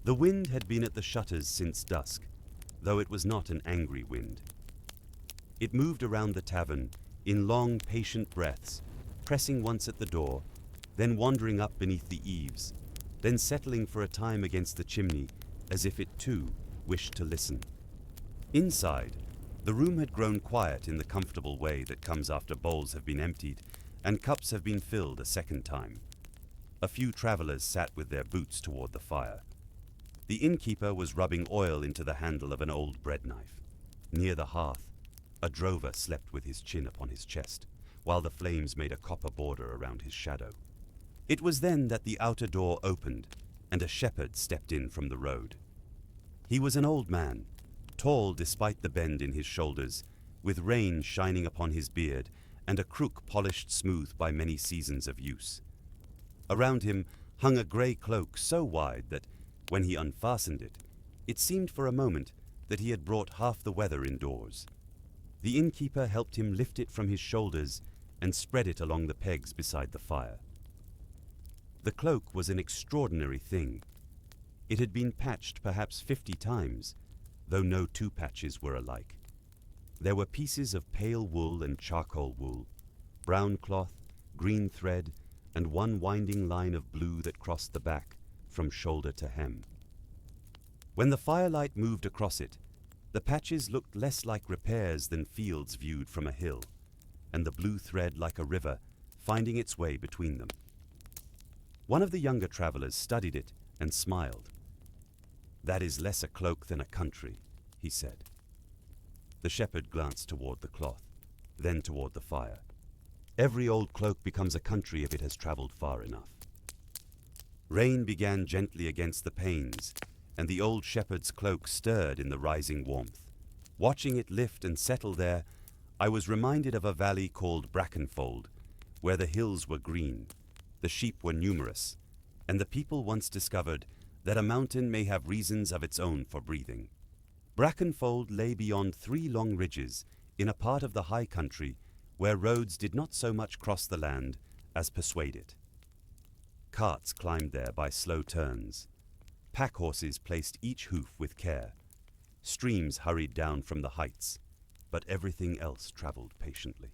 The wind had been at the shutters since dusk, though it was not an angry wind. It moved around the tavern in long, patient breaths, pressing once at the door, then wandering up beneath the eaves, then settling for a time against the chimney, as if it too wished to listen. Inside, the room had grown quiet in the comfortable way that comes after bowls have been emptied and cups have been filled a second time. A few travelers sat with their boots toward the fire. The innkeeper was rubbing oil into the handle of an old bread knife. Near the hearth, a drover slept with his chin upon his chest, while the flames made a copper border around his shadow. It was then that the outer door opened, and a shepherd stepped in from the road. He was an old man, tall despite the bend in his shoulders, with rain shining upon his beard and a crook polished smooth by many seasons of use. Around him hung a grey cloak so wide that, when he unfastened it, it seemed for a moment that he had brought half the weather indoors. The innkeeper helped him lift it from his shoulders and spread it along the pegs beside the fire. The cloak was an extraordinary thing. It had been patched perhaps 50 times, though no two patches were alike. There were pieces of pale wool and charcoal wool, brown cloth, green thread, and one winding line of blue that crossed the back from shoulder to hem. When the firelight moved across it, the patches looked less like repairs than fields viewed from a hill, and the blue thread like a river finding its way between them. One of the younger travelers studied it and smiled. "That is less a cloak than a country," he said. The shepherd glanced toward the cloth, then toward the fire. "Every old cloak becomes a country if it has traveled far enough." Rain began gently against the panes, and the old shepherd's cloak stirred in the rising warmth. Watching it lift and settle there, I was reminded of a valley called Brackenfold, where the hills were green, the sheep were numerous, and the people once discovered that a mountain may have reasons of its own for breathing. Brackenfold lay beyond 3 long ridges in a part of the high country where roads did not so much cross the land as persuade it. Carts climbed there by slow turns. Pack horses placed each hoof with care. Streams hurried down from the heights, but everything else traveled patiently.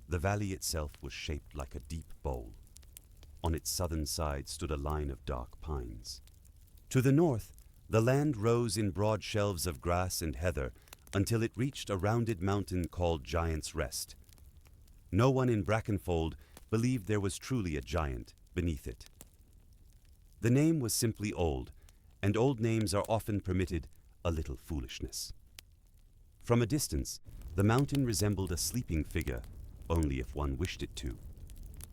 The valley itself was shaped like a deep bowl. On its southern side stood a line of dark pines. To the north, the land rose in broad shelves of grass and heather until it reached a rounded mountain called Giant's Rest. No one in Brackenfold believed there was truly a giant beneath it. The name was simply old, and old names are often permitted a little foolishness. From a distance, the mountain resembled a sleeping figure, only if one wished it to.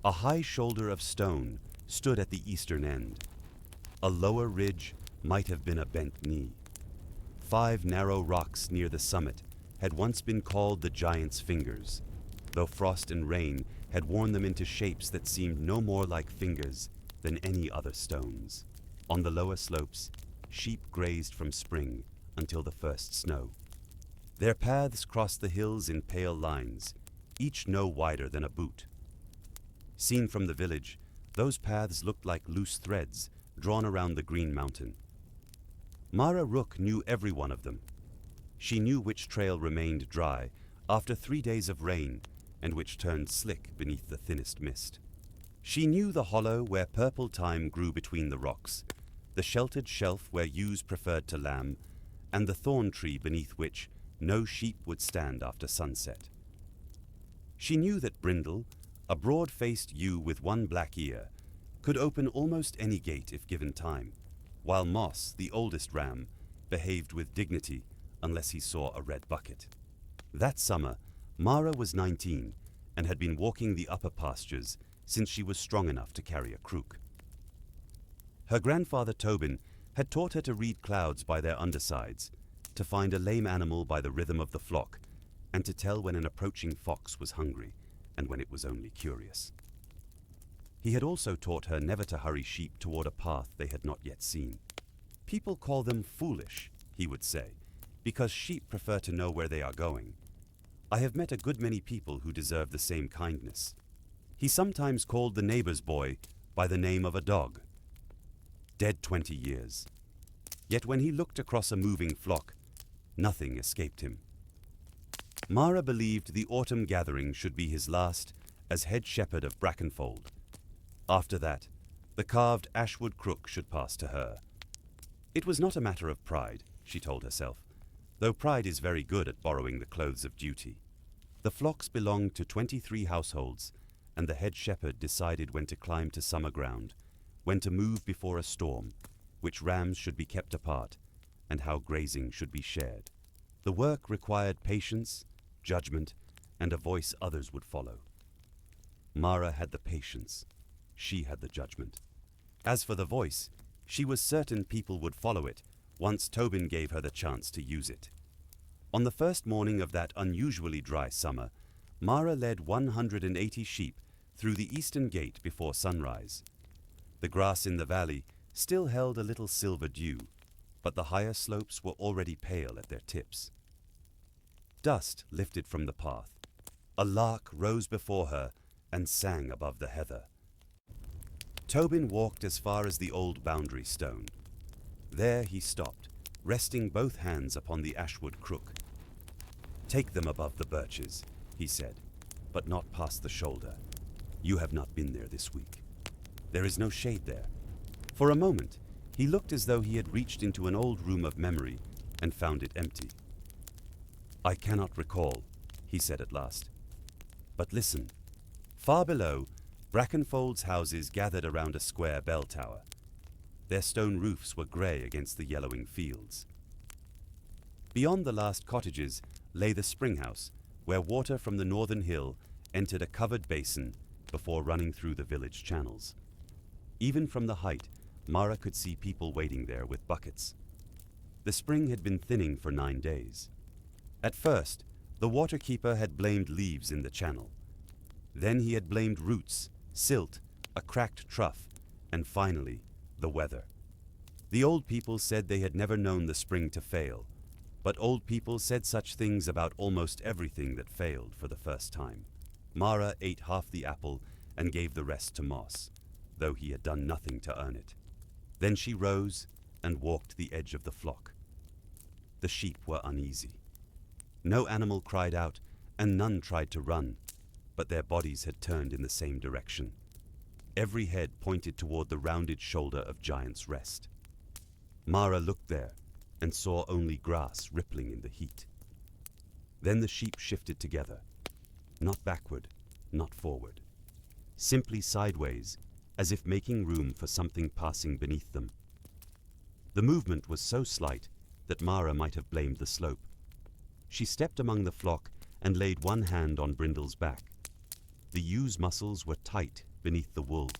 A high shoulder of stone stood at the eastern end. A lower ridge might have been a bent knee. 5 narrow rocks near the summit had once been called the Giant's Fingers, though frost and rain had worn them into shapes that seemed no more like fingers than any other stones. On the lower slopes, sheep grazed from spring until the first snow. Their paths crossed the hills in pale lines, each no wider than a boot. Seen from the village, those paths looked like loose threads drawn around the green mountain. Mara Rook knew every one of them. She knew which trail remained dry after 3 days of rain and which turned slick beneath the thinnest mist. She knew the hollow where purple thyme grew between the rocks, the sheltered shelf where ewes preferred to lamb, and the thorn tree beneath which no sheep would stand after sunset. She knew that Brindle, a broad-faced ewe with one black ear, could open almost any gate if given time, while Moss, the oldest ram, behaved with dignity unless he saw a red bucket. That summer, Mara was 19 and had been walking the upper pastures since she was strong enough to carry a crook. Her grandfather Tobin had taught her to read clouds by their undersides, to find a lame animal by the rhythm of the flock, and to tell when an approaching fox was hungry and when it was only curious. He had also taught her never to hurry sheep toward a path they had not yet seen. "People call them foolish," he would say, "because sheep prefer to know where they are going. I have met a good many people who deserve the same kindness." He sometimes called the neighbor's boy by the name of a dog. dead 20 years. Yet when he looked across a moving flock, nothing escaped him. Mara believed the autumn gathering should be his last as head shepherd of Brackenfold. After that, the carved ashwood crook should pass to her. It was not a matter of pride, she told herself, though pride is very good at borrowing the clothes of duty. The flocks belonged to 23 households, and the head shepherd decided when to climb to summer ground, when to move before a storm, which rams should be kept apart, and how grazing should be shared. The work required patience, judgment, and a voice others would follow. Mara had the patience. She had the judgment. As for the voice, she was certain people would follow it once Tobin gave her the chance to use it. On the first morning of that unusually dry summer, Mara led 180 sheep through the eastern gate before sunrise. The grass in the valley still held a little silver dew, but the higher slopes were already pale at their tips. Dust lifted from the path. A lark rose before her and sang above the heather. Tobin walked as far as the old boundary stone. There he stopped, resting both hands upon the ashwood crook. "Take them above the birches," he said, "but not past the shoulder. You have not been there this week. There is no shade there." For a moment, he looked as though he had reached into an old room of memory and found it empty. "I cannot recall," he said at last. "But listen." Far below, Brackenfold's houses gathered around a square bell tower. Their stone roofs were grey against the yellowing fields. Beyond the last cottages lay the spring house, where water from the northern hill entered a covered basin before running through the village channels. Even from the height, Mara could see people waiting there with buckets. The spring had been thinning for 9 days. At first, the waterkeeper had blamed leaves in the channel. Then he had blamed roots, silt, a cracked trough, and finally, the weather. The old people said they had never known the spring to fail, but old people said such things about almost everything that failed for the first time. Mara ate half the apple and gave the rest to Moss, though he had done nothing to earn it. Then she rose and walked the edge of the flock. The sheep were uneasy. No animal cried out, and none tried to run, but their bodies had turned in the same direction. Every head pointed toward the rounded shoulder of Giant's Rest. Mara looked there and saw only grass rippling in the heat. Then the sheep shifted together, not backward, not forward, simply sideways, as if making room for something passing beneath them. The movement was so slight that Mara might have blamed the slope. She stepped among the flock and laid one hand on Brindle's back. The ew's muscles were tight beneath the wool.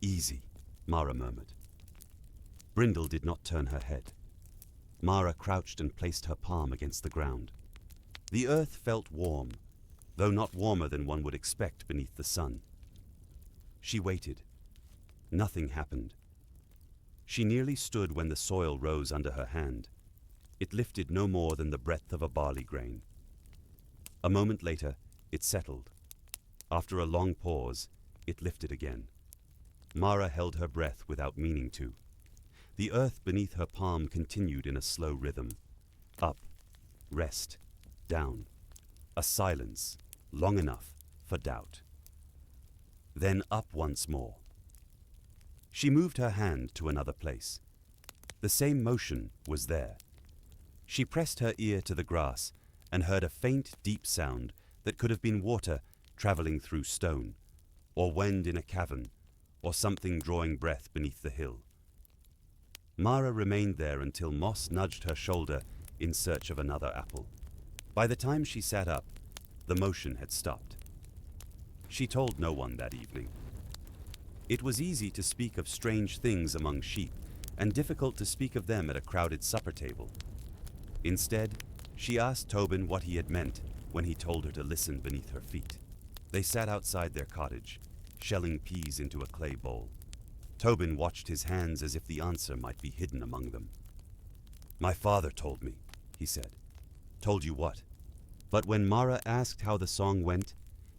"Easy," Mara murmured. Brindle did not turn her head. Mara crouched and placed her palm against the ground. The earth felt warm, though not warmer than one would expect beneath the sun. She waited. Nothing happened. She nearly stood when the soil rose under her hand. It lifted no more than the breadth of a barley grain. A moment later, it settled. After a long pause, it lifted again. Mara held her breath without meaning to. The earth beneath her palm continued in a slow rhythm. Up, rest, down. A silence, long enough for doubt. Then up once more. She moved her hand to another place. The same motion was there. She pressed her ear to the grass and heard a faint, deep sound that could have been water traveling through stone, or wind in a cavern, or something drawing breath beneath the hill. Mara remained there until Moss nudged her shoulder in search of another apple. By the time she sat up, the motion had stopped. She told no one that evening. It was easy to speak of strange things among sheep, and difficult to speak of them at a crowded supper table. Instead, she asked Tobin what he had meant when he told her to listen beneath her feet. They sat outside their cottage, shelling peas into a clay bowl. Tobin watched his hands as if the answer might be hidden among them. "My father told me," he said. "Told you what?" But when Mara asked how the song went,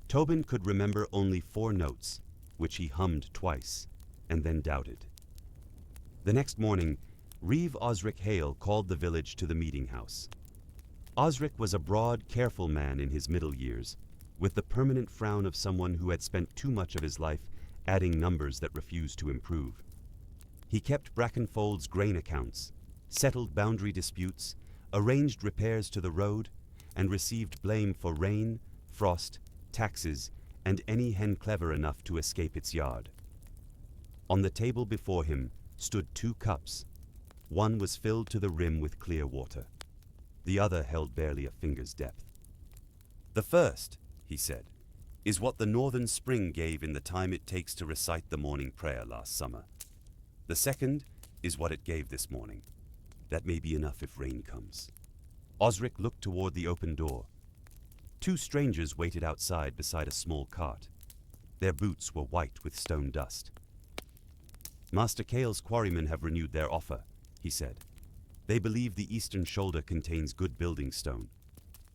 Tobin could remember only 4 notes, which he hummed twice, and then doubted. The next morning, Reeve Osric Hale called the village to the meeting house. Osric was a broad, careful man in his middle years, with the permanent frown of someone who had spent too much of his life adding numbers that refused to improve. He kept Brackenfold's grain accounts, settled boundary disputes, arranged repairs to the road, and received blame for rain, frost, taxes, and any hen clever enough to escape its yard. On the table before him stood 2 cups. One was filled to the rim with clear water. The other held barely a finger's depth. "The first," he said, "is what the northern spring gave in the time it takes to recite the morning prayer last summer. The second is what it gave this morning. That may be enough if rain comes." Osric looked toward the open door. 2 strangers waited outside beside a small cart. Their boots were white with stone dust. "Master Cale's quarrymen have renewed their offer," he said. "They believe the eastern shoulder contains good building stone.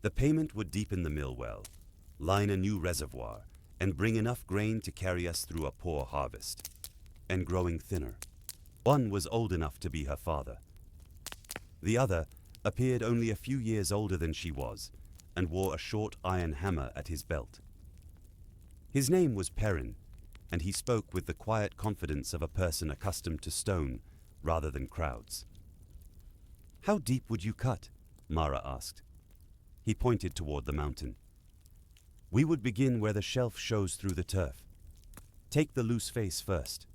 The payment would deepen the mill well, line a new reservoir, and bring enough grain to carry us through a poor harvest. And growing thinner." One was old enough to be her father. The other appeared only a few years older than she was, and wore a short iron hammer at his belt. His name was Perrin, and he spoke with the quiet confidence of a person accustomed to stone rather than crowds. "How deep would you cut?" Mara asked. He pointed toward the mountain. "We would begin where the shelf shows through the turf. Take the loose face first.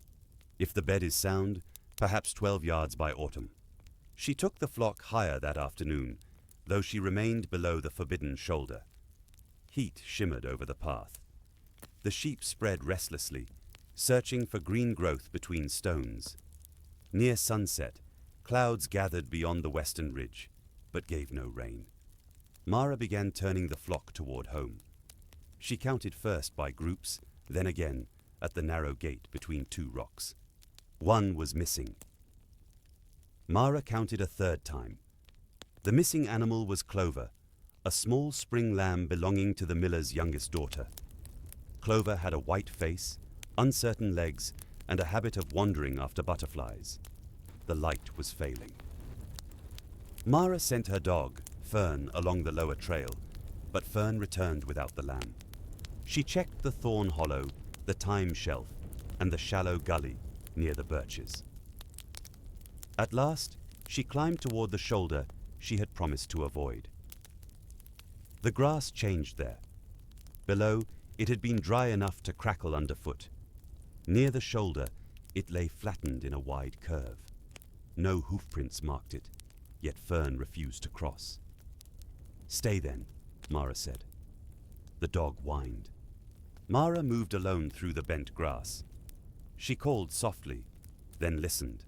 If the bed is sound, perhaps 12 yards by autumn." She took the flock higher that afternoon, though she remained below the forbidden shoulder. Heat shimmered over the path. The sheep spread restlessly, searching for green growth between stones. Near sunset, clouds gathered beyond the western ridge, but gave no rain. Mara began turning the flock toward home. She counted first by groups, then again at the narrow gate between 2 rocks. One was missing. Mara counted a 3rd time. The missing animal was Clover, a small spring lamb belonging to the miller's youngest daughter. Clover had a white face, uncertain legs, and a habit of wandering after butterflies. The light was failing. Mara sent her dog, Fern, along the lower trail, but Fern returned without the lamb. She checked the thorn hollow, the thyme shelf, and the shallow gully near the birches. At last, she climbed toward the shoulder she had promised to avoid. The grass changed there. Below, it had been dry enough to crackle underfoot. Near the shoulder, it lay flattened in a wide curve. No hoofprints marked it, yet Fern refused to cross. "Stay then," Mara said. The dog whined. Mara moved alone through the bent grass. She called softly, then listened.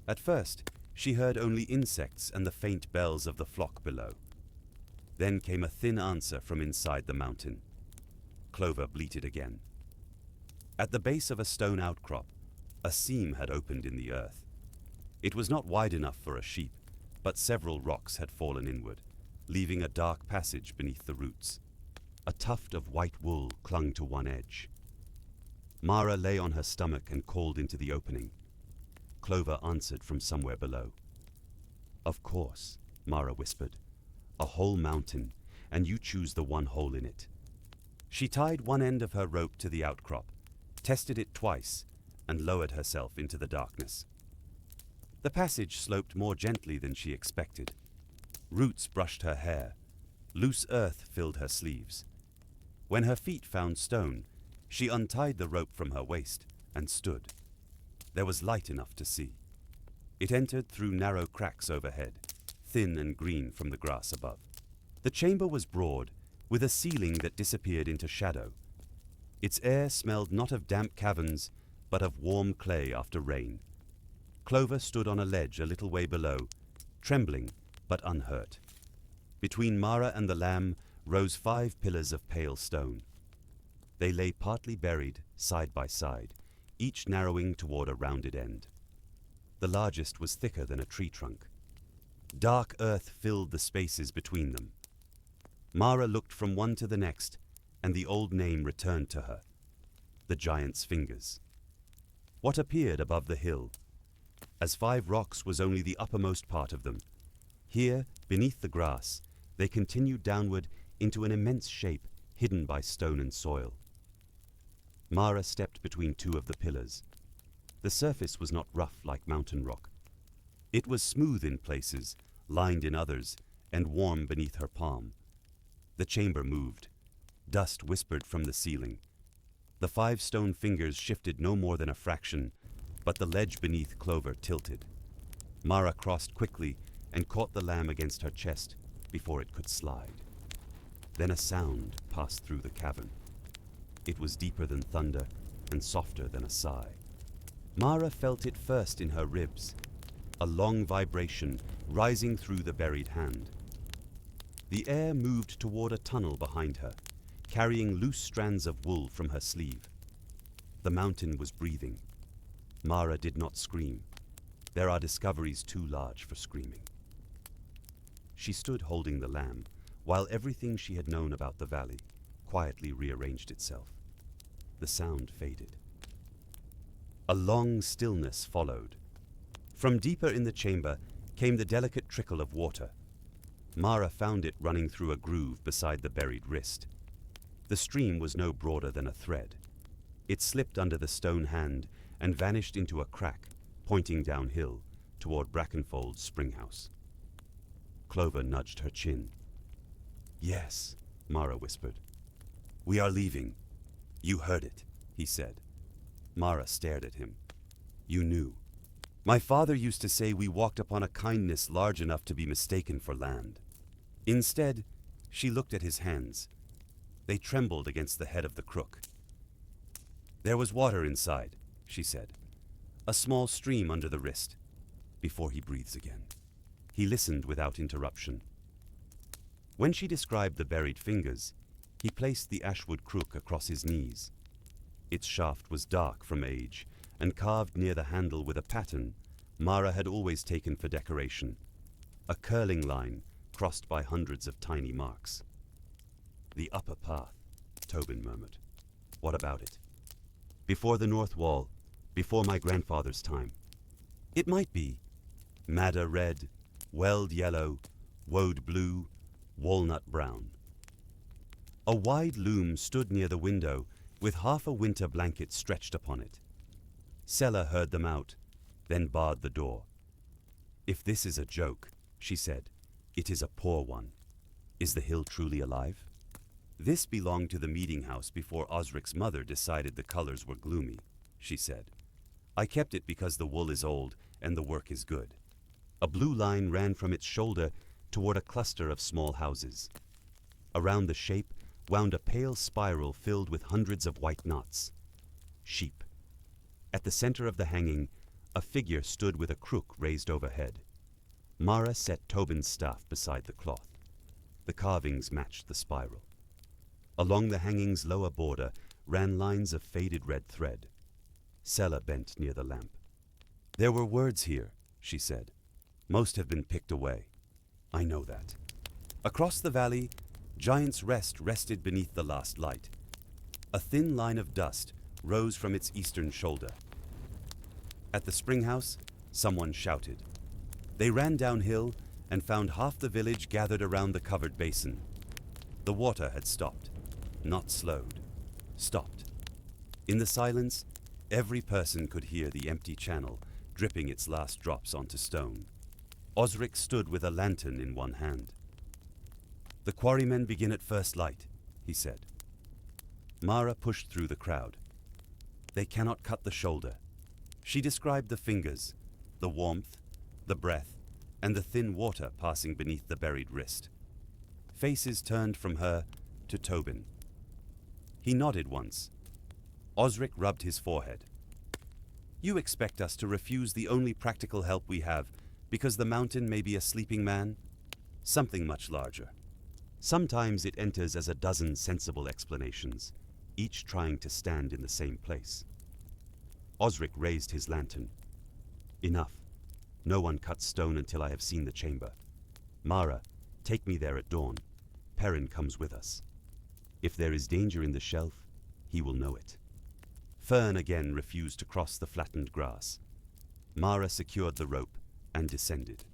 At first, she heard only insects and the faint bells of the flock below. Then came a thin answer from inside the mountain. Clover bleated again. At the base of a stone outcrop, a seam had opened in the earth. It was not wide enough for a sheep, but several rocks had fallen inward, leaving a dark passage beneath the roots. A tuft of white wool clung to one edge. Mara lay on her stomach and called into the opening. Clover answered from somewhere below. "Of course," Mara whispered. "A whole mountain, and you choose the one hole in it." She tied one end of her rope to the outcrop, tested it twice, and lowered herself into the darkness. The passage sloped more gently than she expected. Roots brushed her hair. Loose earth filled her sleeves. When her feet found stone, she untied the rope from her waist and stood. There was light enough to see. It entered through narrow cracks overhead, thin and green from the grass above. The chamber was broad, with a ceiling that disappeared into shadow. Its air smelled not of damp caverns, but of warm clay after rain. Clover stood on a ledge a little way below, trembling but unhurt. Between Mara and the lamb rose 5 pillars of pale stone. They lay partly buried, side by side, each narrowing toward a rounded end. The largest was thicker than a tree trunk. Dark earth filled the spaces between them. Mara looked from one to the next, and the old name returned to her: the giant's fingers. What appeared above the hill? as 5 rocks was only the uppermost part of them. Here, beneath the grass, they continued downward into an immense shape hidden by stone and soil. Mara stepped between 2 of the pillars. The surface was not rough like mountain rock. It was smooth in places, lined in others, and warm beneath her palm. The chamber moved. Dust whispered from the ceiling. The 5 stone fingers shifted no more than a fraction, but the ledge beneath Clover tilted. Mara crossed quickly and caught the lamb against her chest before it could slide. Then a sound passed through the cavern. It was deeper than thunder and softer than a sigh. Mara felt it first in her ribs, a long vibration rising through the buried hand. The air moved toward a tunnel behind her, carrying loose strands of wool from her sleeve. The mountain was breathing. Mara did not scream. There are discoveries too large for screaming. She stood holding the lamb, while everything she had known about the valley quietly rearranged itself. The sound faded. A long stillness followed. From deeper in the chamber came the delicate trickle of water. Mara found it running through a groove beside the buried wrist. The stream was no broader than a thread. It slipped under the stone hand and vanished into a crack, pointing downhill toward Brackenfold's spring house. Clover nudged her chin. "Yes," Mara whispered. "We are leaving." "You heard it," he said. Mara stared at him. "You knew." "My father used to say we walked upon a kindness large enough to be mistaken for land." Instead, she looked at his hands. They trembled against the head of the crook. "There was water inside," she said. "A small stream under the wrist," before he breathes again. He listened without interruption. When she described the buried fingers, he placed the ashwood crook across his knees. Its shaft was dark from age, and carved near the handle with a pattern Mara had always taken for decoration, a curling line crossed by hundreds of tiny marks. "The upper path," Tobin murmured. "What about it?" "Before the north wall, before my grandfather's time." "It might be. Madder red, weld yellow, woad blue, walnut brown." A wide loom stood near the window with half a winter blanket stretched upon it. Sella heard them out, then barred the door. "If this is a joke," she said, "it is a poor one. Is the hill truly alive?" "This belonged to the meeting house before Osric's mother decided the colors were gloomy," she said. "I kept it because the wool is old and the work is good." A blue line ran from its shoulder toward a cluster of small houses. Around the shape wound a pale spiral filled with hundreds of white knots. Sheep. At the center of the hanging, a figure stood with a crook raised overhead. Mara set Tobin's staff beside the cloth. The carvings matched the spiral. Along the hanging's lower border ran lines of faded red thread. Sella bent near the lamp. "There were words here," she said. "Most have been picked away." "I know that." Across the valley, Giant's Rest rested beneath the last light. A thin line of dust rose from its eastern shoulder. At the spring house, someone shouted. They ran downhill and found half the village gathered around the covered basin. The water had stopped, not slowed, stopped. In the silence, every person could hear the empty channel dripping its last drops onto stone. Osric stood with a lantern in one hand. "The quarrymen begin at first light," he said. Mara pushed through the crowd. "They cannot cut the shoulder." She described the fingers, the warmth, the breath, and the thin water passing beneath the buried wrist. Faces turned from her to Tobin. He nodded once. Osric rubbed his forehead. "You expect us to refuse the only practical help we have because the mountain may be a sleeping man? Something much larger. Sometimes it enters as a dozen sensible explanations, each trying to stand in the same place." Osric raised his lantern. "Enough. No one cuts stone until I have seen the chamber. Mara, take me there at dawn. Perrin comes with us. If there is danger in the shelf, he will know it." Fern again refused to cross the flattened grass. Mara secured the rope and descended.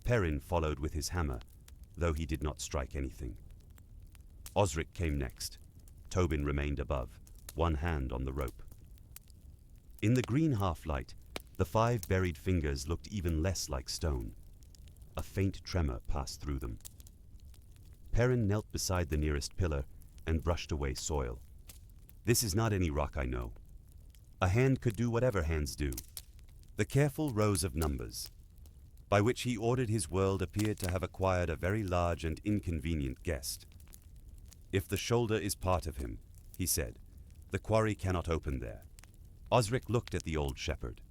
Perrin followed with his hammer, though he did not strike anything. Osric came next. Tobin remained above, one hand on the rope. In the green half-light, the 5 buried fingers looked even less like stone. A faint tremor passed through them. Perrin knelt beside the nearest pillar and brushed away soil. "This is not any rock I know. A hand could do whatever hands do." The careful rows of numbers, by which he ordered his world, appeared to have acquired a very large and inconvenient guest. "If the shoulder is part of him," he said, "the quarry cannot open there." Osric looked at the old shepherd.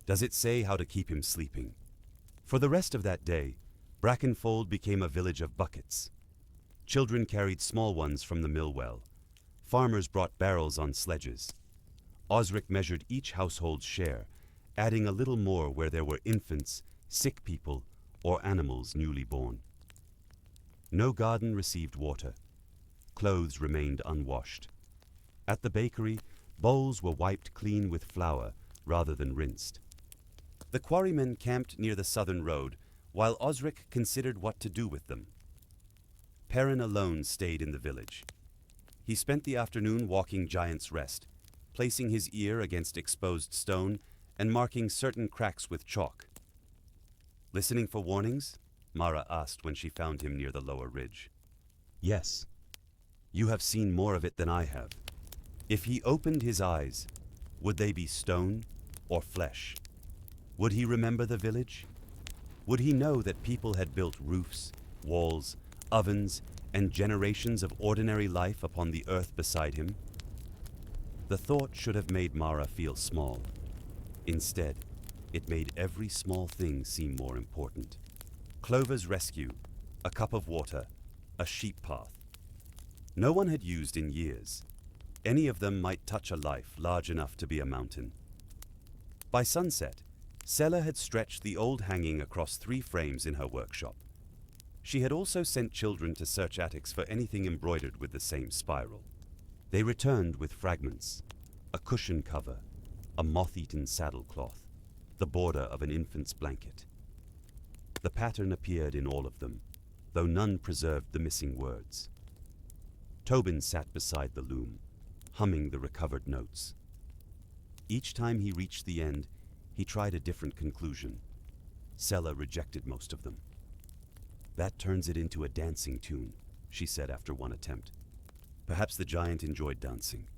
"Does it say how to keep him sleeping?" For the rest of that day, Brackenfold became a village of buckets. Children carried small ones from the mill well. Farmers brought barrels on sledges. Osric measured each household's share, adding a little more where there were infants, sick people, or animals newly born. No garden received water. Clothes remained unwashed. At the bakery, bowls were wiped clean with flour rather than rinsed. The quarrymen camped near the southern road, while Osric considered what to do with them. Perrin alone stayed in the village. He spent the afternoon walking Giant's Rest, placing his ear against exposed stone and marking certain cracks with chalk. "Listening for warnings?" Mara asked when she found him near the lower ridge. "Yes. You have seen more of it than I have. If he opened his eyes, would they be stone or flesh? Would he remember the village? Would he know that people had built roofs, walls, ovens, and generations of ordinary life upon the earth beside him?" The thought should have made Mara feel small. Instead, it made every small thing seem more important. Clover's rescue, a cup of water, a sheep path. No one had used in years. Any of them might touch a life large enough to be a mountain. By sunset, Sella had stretched the old hanging across 3 frames in her workshop. She had also sent children to search attics for anything embroidered with the same spiral. They returned with fragments: a cushion cover, a moth-eaten saddlecloth, the border of an infant's blanket. The pattern appeared in all of them, though none preserved the missing words. Tobin sat beside the loom, humming the recovered notes. Each time he reached the end, he tried a different conclusion. Sella rejected most of them. "That turns it into a dancing tune," she said after one attempt. Perhaps the giant enjoyed dancing.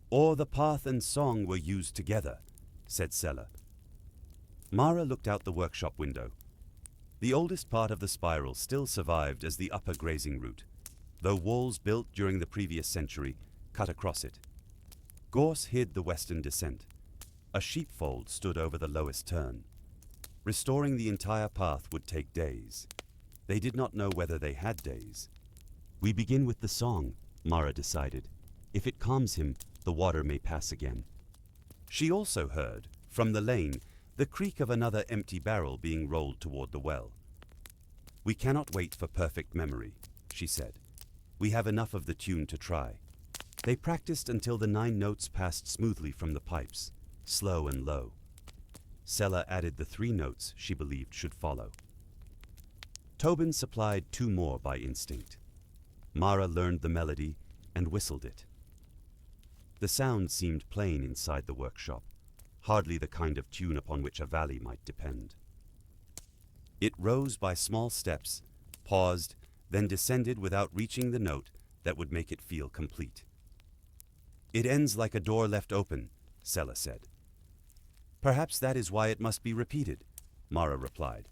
"Or the path and song were used together," said Sella. Mara looked out the workshop window. The oldest part of the spiral still survived as the upper grazing route, though walls built during the previous century cut across it. Gorse hid the western descent. A sheepfold stood over the lowest turn. Restoring the entire path would take days. They did not know whether they had days. "We begin with the song," Mara decided. "If it calms him, the water may pass again." She also heard, from the lane, the creak of another empty barrel being rolled toward the well. "We cannot wait for perfect memory," she said. "We have enough of the tune to try." They practiced until the 9 notes passed smoothly from the pipes, slow and low. Sella added the 3 notes she believed should follow. Tobin supplied 2 more by instinct. Mara learned the melody and whistled it. The sound seemed plain inside the workshop, hardly the kind of tune upon which a valley might depend. It rose by small steps, paused, then descended without reaching the note that would make it feel complete. "It ends like a door left open," Sella said. "Perhaps that is why it must be repeated," Mara replied.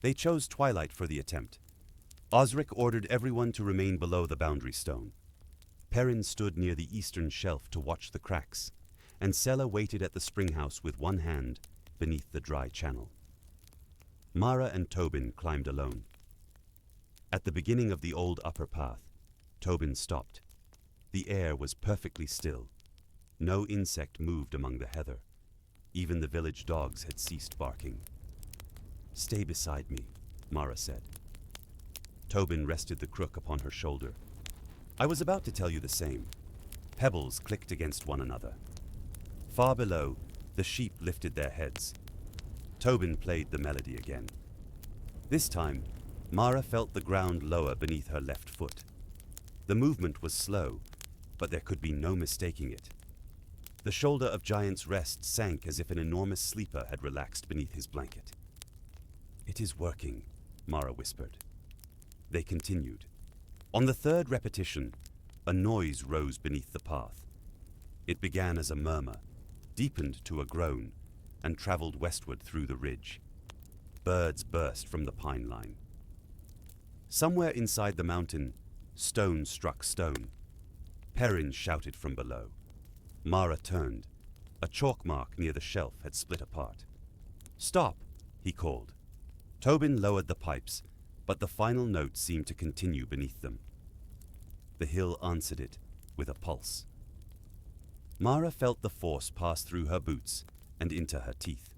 They chose twilight for the attempt. Osric ordered everyone to remain below the boundary stone. Perrin stood near the eastern shelf to watch the cracks, and Sella waited at the springhouse with one hand beneath the dry channel. Mara and Tobin climbed alone. At the beginning of the old upper path, Tobin stopped. The air was perfectly still. No insect moved among the heather. Even the village dogs had ceased barking. "Stay beside me," Mara said. Tobin rested the crook upon her shoulder. "I was about to tell you the same." Pebbles clicked against one another. Far below, The sheep lifted their heads. Tobin played the melody again. This time, Mara felt the ground lower beneath her left foot. The movement was slow, but there could be no mistaking it. The shoulder of Giant's Rest sank as if an enormous sleeper had relaxed beneath his blanket. "It is working," Mara whispered. They continued. On the third repetition, a noise rose beneath the path. It began as a murmur, deepened to a groan, and traveled westward through the ridge. Birds burst from the pine line. Somewhere inside the mountain, stone struck stone. Perrin shouted from below. Mara turned. A chalk mark near the shelf had split apart. "Stop!" he called. Tobin lowered the pipes, but the final note seemed to continue beneath them. The hill answered it with a pulse. Mara felt the force pass through her boots and into her teeth.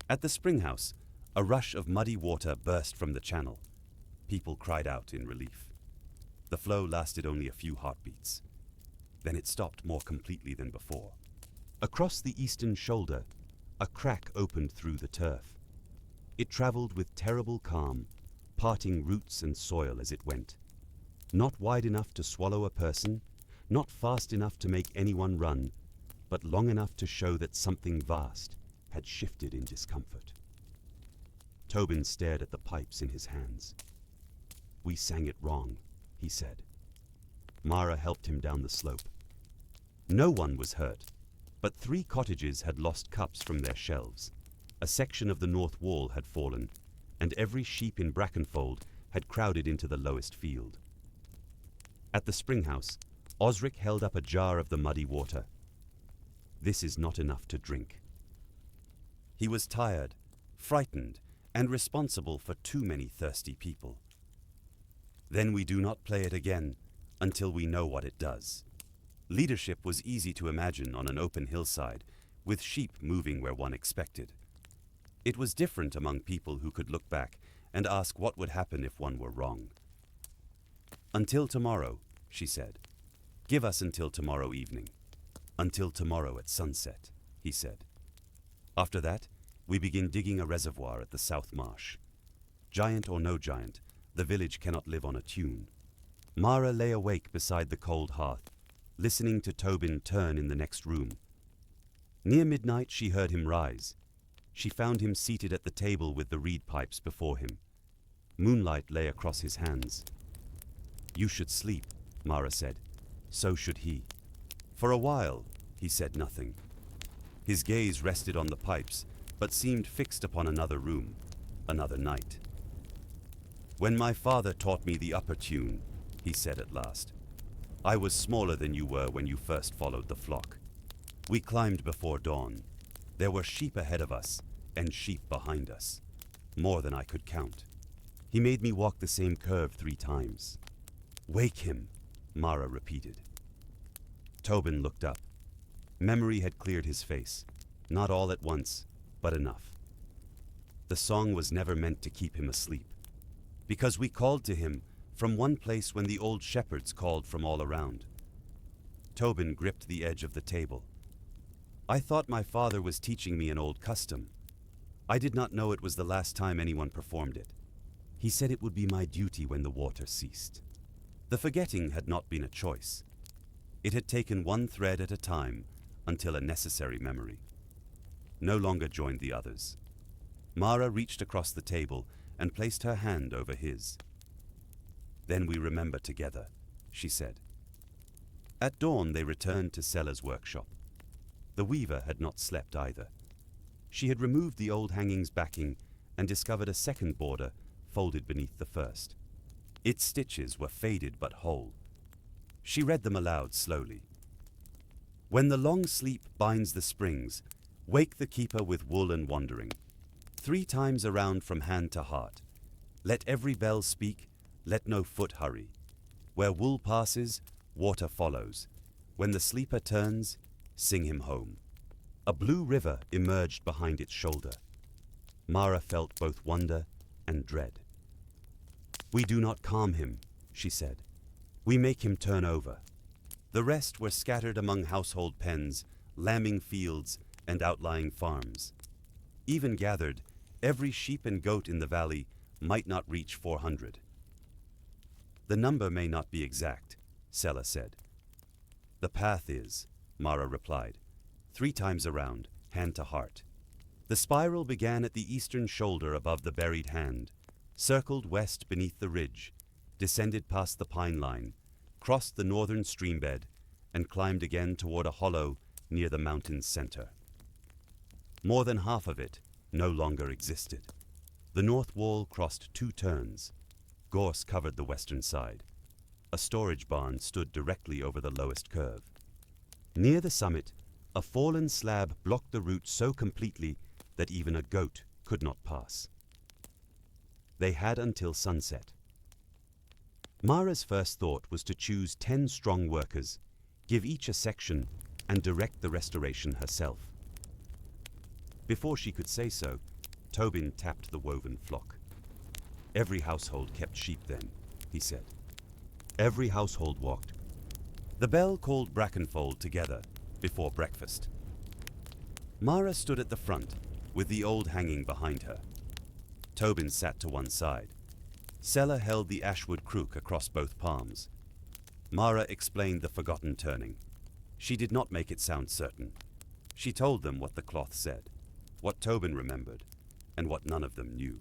At the spring house, a rush of muddy water burst from the channel. People cried out in relief. The flow lasted only a few heartbeats. Then it stopped more completely than before. Across the eastern shoulder, a crack opened through the turf. It traveled with terrible calm, parting roots and soil as it went. Not wide enough to swallow a person, not fast enough to make anyone run, but long enough to show that something vast had shifted in discomfort. Tobin stared at the pipes in his hands. "We sang it wrong," he said. Mara helped him down the slope. No one was hurt, but 3 cottages had lost cups from their shelves. A section of the north wall had fallen, and every sheep in Brackenfold had crowded into the lowest field. At the spring house, Osric held up a jar of the muddy water. "This is not enough to drink." He was tired, frightened, and responsible for too many thirsty people. "Then we do not play it again until we know what it does." Leadership was easy to imagine on an open hillside, with sheep moving where one expected. It was different among people who could look back and ask what would happen if one were wrong. "Until tomorrow," she said. "Give us until tomorrow evening. Until tomorrow at sunset," he said. "After that, we begin digging a reservoir at the South Marsh. Giant or no giant, the village cannot live on a tune." Mara lay awake beside the cold hearth, listening to Tobin turn in the next room. Near midnight she heard him rise. She found him seated at the table with the reed pipes before him. Moonlight lay across his hands. "You should sleep," Mara said. "So should he." For a while, he said nothing. His gaze rested on the pipes, but seemed fixed upon another room, another night. "When my father taught me the upper tune," he said at last, "I was smaller than you were when you first followed the flock. We climbed before dawn. There were sheep ahead of us, and sheep behind us. More than I could count. He made me walk the same curve 3 times. "Wake him," Mara repeated. Tobin looked up. Memory had cleared his face, not all at once, but enough. The song was never meant to keep him asleep, because we called to him from one place when the old shepherds called from all around. Tobin gripped the edge of the table. "I thought my father was teaching me an old custom. I did not know it was the last time anyone performed it. He said it would be my duty when the water ceased." The forgetting had not been a choice. It had taken one thread at a time until a necessary memory. No longer joined the others. Mara reached across the table and placed her hand over his. "Then we remember together," she said. At dawn they returned to Sella's workshop. The weaver had not slept either. She had removed the old hanging's backing and discovered a second border folded beneath the first. Its stitches were faded but whole. She read them aloud slowly. "When the long sleep binds the springs, wake the keeper with wool and wandering. 3 times around from hand to heart. Let every bell speak, let no foot hurry. Where wool passes, water follows. When the sleeper turns, sing him home." A blue river emerged behind its shoulder. Mara felt both wonder and dread. "We do not calm him," she said. "We make him turn over." The rest were scattered among household pens, lambing fields, and outlying farms. Even gathered, every sheep and goat in the valley might not reach 400. The number may not be exact, Sela said. The path is, Mara replied, 3 times around, hand to heart. The spiral began at the eastern shoulder above the buried hand, circled west beneath the ridge, descended past the pine line, crossed the northern streambed, and climbed again toward a hollow near the mountain's center. More than half of it no longer existed. The north wall crossed 2 turns. Gorse covered the western side. A storage barn stood directly over the lowest curve. Near the summit, a fallen slab blocked the route so completely that even a goat could not pass. They had until sunset. Mara's first thought was to choose 10 strong workers, give each a section, and direct the restoration herself. Before she could say so, Tobin tapped the woven flock. Every household kept sheep then, he said. Every household walked. The bell called Brackenfold together before breakfast. Mara stood at the front, with the old hanging behind her. Tobin sat to one side. Sela held the ashwood crook across both palms. Mara explained the forgotten turning. She did not make it sound certain. She told them what the cloth said, what Tobin remembered, and what none of them knew.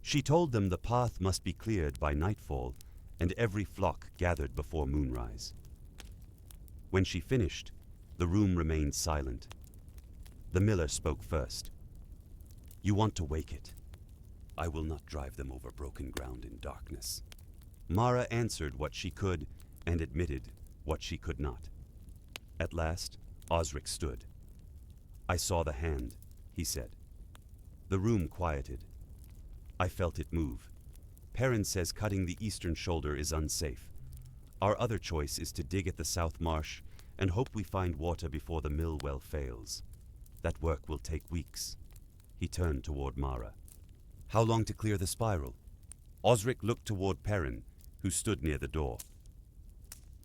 She told them the path must be cleared by nightfall, and every flock gathered before moonrise. When she finished, the room remained silent. The miller spoke first. "You want to wake it. I will not drive them over broken ground in darkness." Mara answered what she could and admitted what she could not. At last, Osric stood. "I saw the hand," he said. The room quieted. "I felt it move. Perrin says cutting the eastern shoulder is unsafe. Our other choice is to dig at the south marsh and hope we find water before the mill well fails. That work will take weeks." He turned toward Mara. "How long to clear the spiral?" Osric looked toward Perrin, who stood near the door.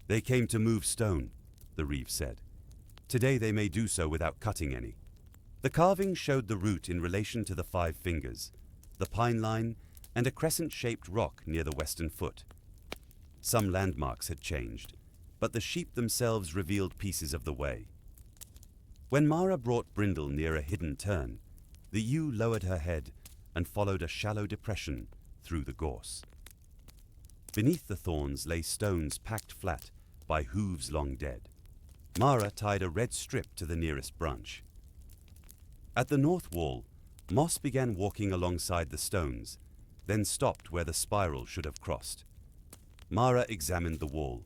"They came to move stone," the reeve said. "Today they may do so without cutting any." The carving showed the route in relation to the 5 fingers, the pine line, and a crescent-shaped rock near the western foot. Some landmarks had changed, but the sheep themselves revealed pieces of the way. When Mara brought Brindle near a hidden turn, the ewe lowered her head and followed a shallow depression through the gorse. Beneath the thorns lay stones packed flat by hooves long dead. Mara tied a red strip to the nearest branch. At the north wall, Moss began walking alongside the stones, then stopped where the spiral should have crossed. Mara examined the wall.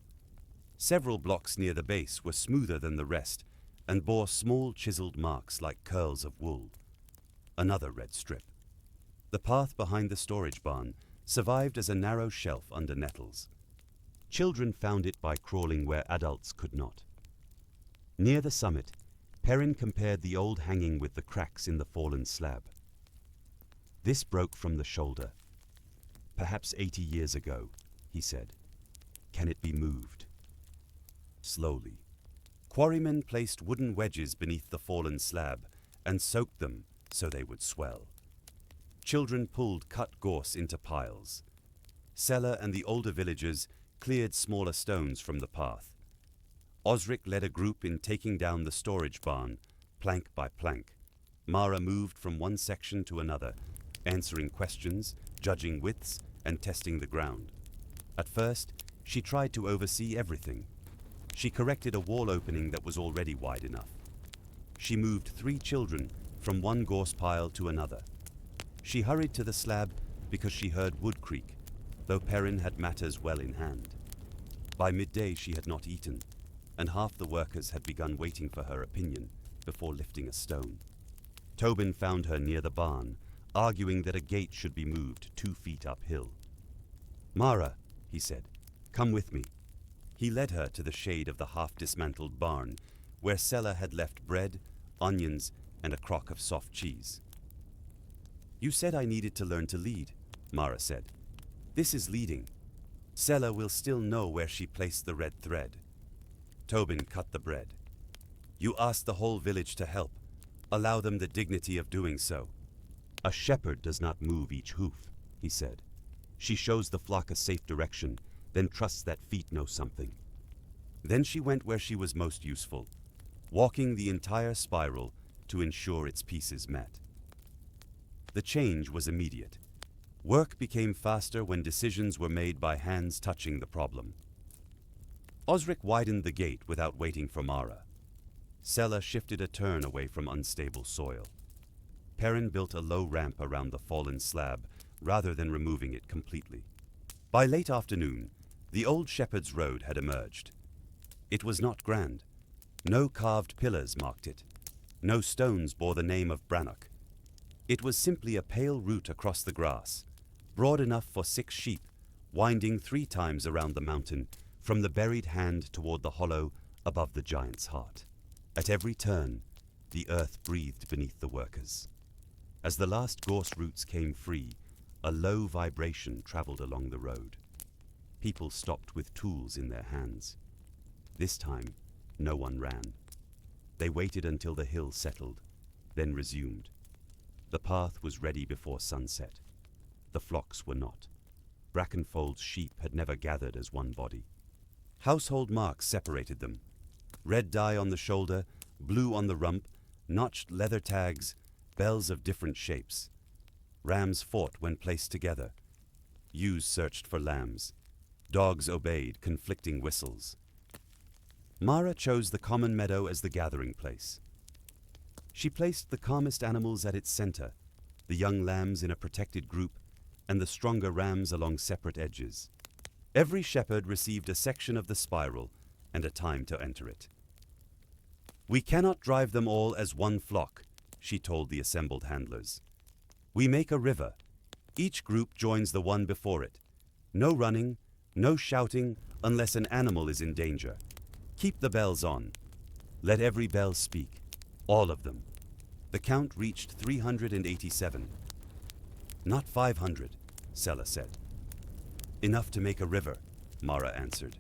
Several blocks near the base were smoother than the rest and bore small chiseled marks like curls of wool. Another red strip. The path behind the storage barn survived as a narrow shelf under nettles. Children found it by crawling where adults could not. Near the summit, Perrin compared the old hanging with the cracks in the fallen slab. "This broke from the shoulder. Perhaps 80 years ago," he said. "Can it be moved?" Slowly. Quarrymen placed wooden wedges beneath the fallen slab and soaked them so they would swell. Children pulled cut gorse into piles. Sela and the older villagers cleared smaller stones from the path. Osric led a group in taking down the storage barn, plank by plank. Mara moved from one section to another, answering questions, judging widths, and testing the ground. At first, she tried to oversee everything. She corrected a wall opening that was already wide enough. She moved 3 children from one gorse pile to another. She hurried to the slab because she heard wood creak, though Perrin had matters well in hand. By midday she had not eaten, and half the workers had begun waiting for her opinion before lifting a stone. Tobin found her near the barn, arguing that a gate should be moved 2 feet uphill. "Mara," he said, "come with me." He led her to the shade of the half-dismantled barn, where Sela had left bread, onions, and a crock of soft cheese. "You said I needed to learn to lead," Mara said. "This is leading. Sela will still know where she placed the red thread." Tobin cut the bread. "You asked the whole village to help. Allow them the dignity of doing so. A shepherd does not move each hoof, he said. She shows the flock a safe direction, then trusts that feet know something. Then she went where she was most useful, walking the entire spiral to ensure its pieces met. The change was immediate. Work became faster when decisions were made by hands touching the problem. Osric widened the gate without waiting for Mara. Sella shifted a turn away from unstable soil. Perrin built a low ramp around the fallen slab rather than removing it completely. By late afternoon, the old shepherd's road had emerged. It was not grand. No carved pillars marked it. No stones bore the name of Brannock. It was simply a pale route across the grass, broad enough for 6 sheep, winding 3 times around the mountain from the buried hand toward the hollow above the giant's heart. At every turn, the earth breathed beneath the workers. As the last gorse roots came free, a low vibration traveled along the road. People stopped with tools in their hands. This time, no one ran. They waited until the hill settled, then resumed. The path was ready before sunset. The flocks were not. Brackenfold's sheep had never gathered as one body. Household marks separated them. Red dye on the shoulder, blue on the rump, notched leather tags, bells of different shapes. Rams fought when placed together. Ewes searched for lambs. Dogs obeyed, conflicting whistles. Mara chose the common meadow as the gathering place. She placed the calmest animals at its center, the young lambs in a protected group, and the stronger rams along separate edges. Every shepherd received a section of the spiral and a time to enter it. "We cannot drive them all as one flock," she told the assembled handlers. "We make a river. Each group joins the one before it. No running, no shouting unless an animal is in danger. Keep the bells on. Let every bell speak. All of them." The count reached 387. "Not 500, Sella said. "Enough to make a river," Mara answered.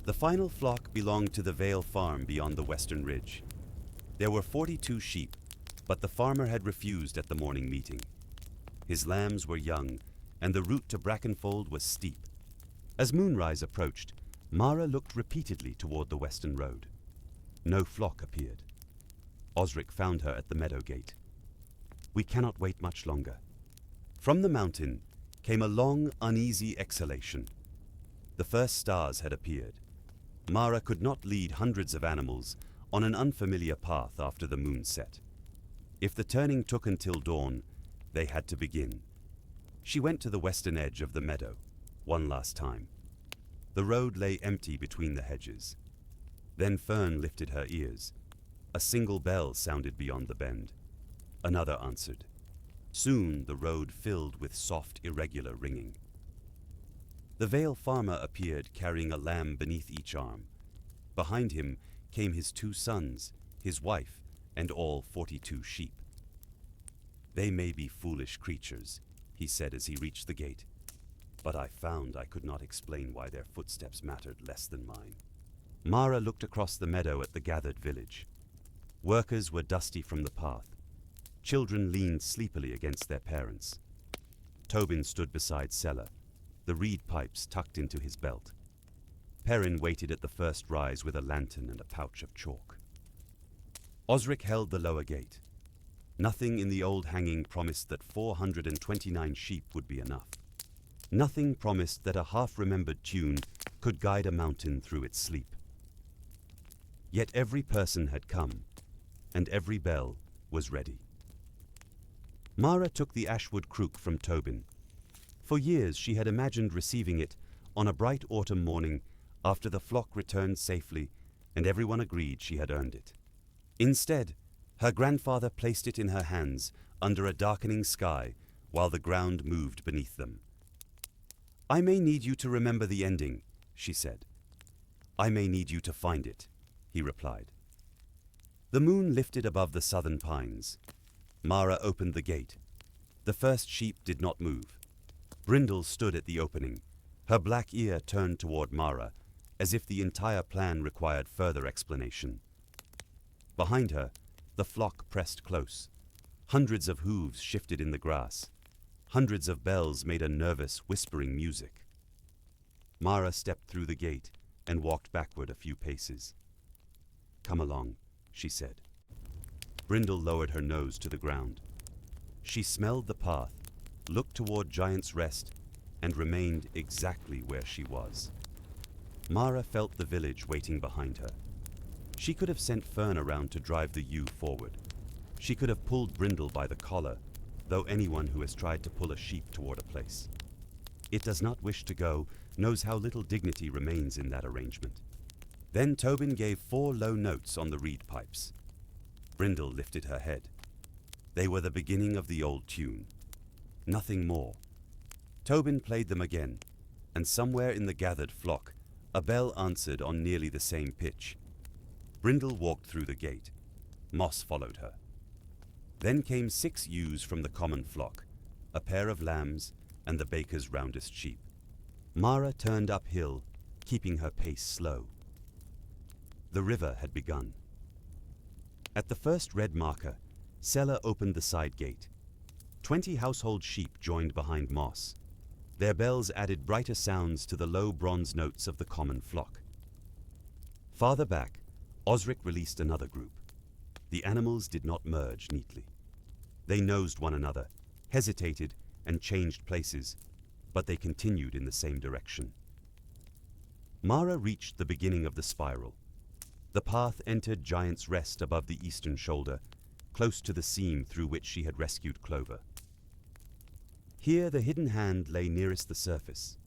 The final flock belonged to the Vale farm beyond the western ridge. There were 42 sheep, but the farmer had refused at the morning meeting. His lambs were young, and the route to Brackenfold was steep. As moonrise approached, Mara looked repeatedly toward the western road. No flock appeared. Osric found her at the meadow gate. "We cannot wait much longer." From the mountain came a long, uneasy exhalation. The first stars had appeared. Mara could not lead hundreds of animals on an unfamiliar path after the moon set. If the turning took until dawn, they had to begin. She went to the western edge of the meadow, one last time. The road lay empty between the hedges. Then Fern lifted her ears. A single bell sounded beyond the bend. Another answered. Soon the road filled with soft, irregular ringing. The Vale farmer appeared carrying a lamb beneath each arm. Behind him came his 2 sons, his wife, and all 42 sheep. "They may be foolish creatures," he said as he reached the gate, "but I found I could not explain why their footsteps mattered less than mine." Mara looked across the meadow at the gathered village. Workers were dusty from the path. Children leaned sleepily against their parents. Tobin stood beside Sella, the reed pipes tucked into his belt. Perrin waited at the first rise with a lantern and a pouch of chalk. Osric held the lower gate. Nothing in the old hanging promised that 429 sheep would be enough. Nothing promised that a half-remembered tune could guide a mountain through its sleep. Yet every person had come, and every bell was ready. Mara took the ashwood crook from Tobin. For years she had imagined receiving it on a bright autumn morning after the flock returned safely and everyone agreed she had earned it. Instead, her grandfather placed it in her hands under a darkening sky while the ground moved beneath them. "I may need you to remember the ending," she said. "I may need you to find it," he replied. The moon lifted above the southern pines. Mara opened the gate. The first sheep did not move. Brindle stood at the opening, her black ear turned toward Mara, as if the entire plan required further explanation. Behind her, The flock pressed close. Hundreds of hooves shifted in the grass. Hundreds of bells made a nervous, whispering music. Mara stepped through the gate and walked backward a few paces. "Come along," she said. Brindle lowered her nose to the ground. She smelled the path, looked toward Giant's Rest, and remained exactly where she was. Mara felt the village waiting behind her. She could have sent Fern around to drive the ewe forward. She could have pulled Brindle by the collar, though anyone who has tried to pull a sheep toward a place it does not wish to go knows how little dignity remains in that arrangement. Then Tobin gave 4 low notes on the reed pipes. Brindle lifted her head. They were the beginning of the old tune. Nothing more. Tobin played them again, and somewhere in the gathered flock, a bell answered on nearly the same pitch. Brindle walked through the gate. Moss followed her. Then came 6 ewes from the common flock, a pair of lambs, and the baker's roundest sheep. Mara turned uphill, keeping her pace slow. The river had begun. At the first red marker, Sella opened the side gate. 20 household sheep joined behind Moss. Their bells added brighter sounds to the low bronze notes of the common flock. Farther back, Osric released another group. The animals did not merge neatly. They nosed one another, hesitated, and changed places, but they continued in the same direction. Mara reached the beginning of the spiral. The path entered Giant's Rest above the eastern shoulder, close to the seam through which she had rescued Clover. Here the hidden hand lay nearest the surface.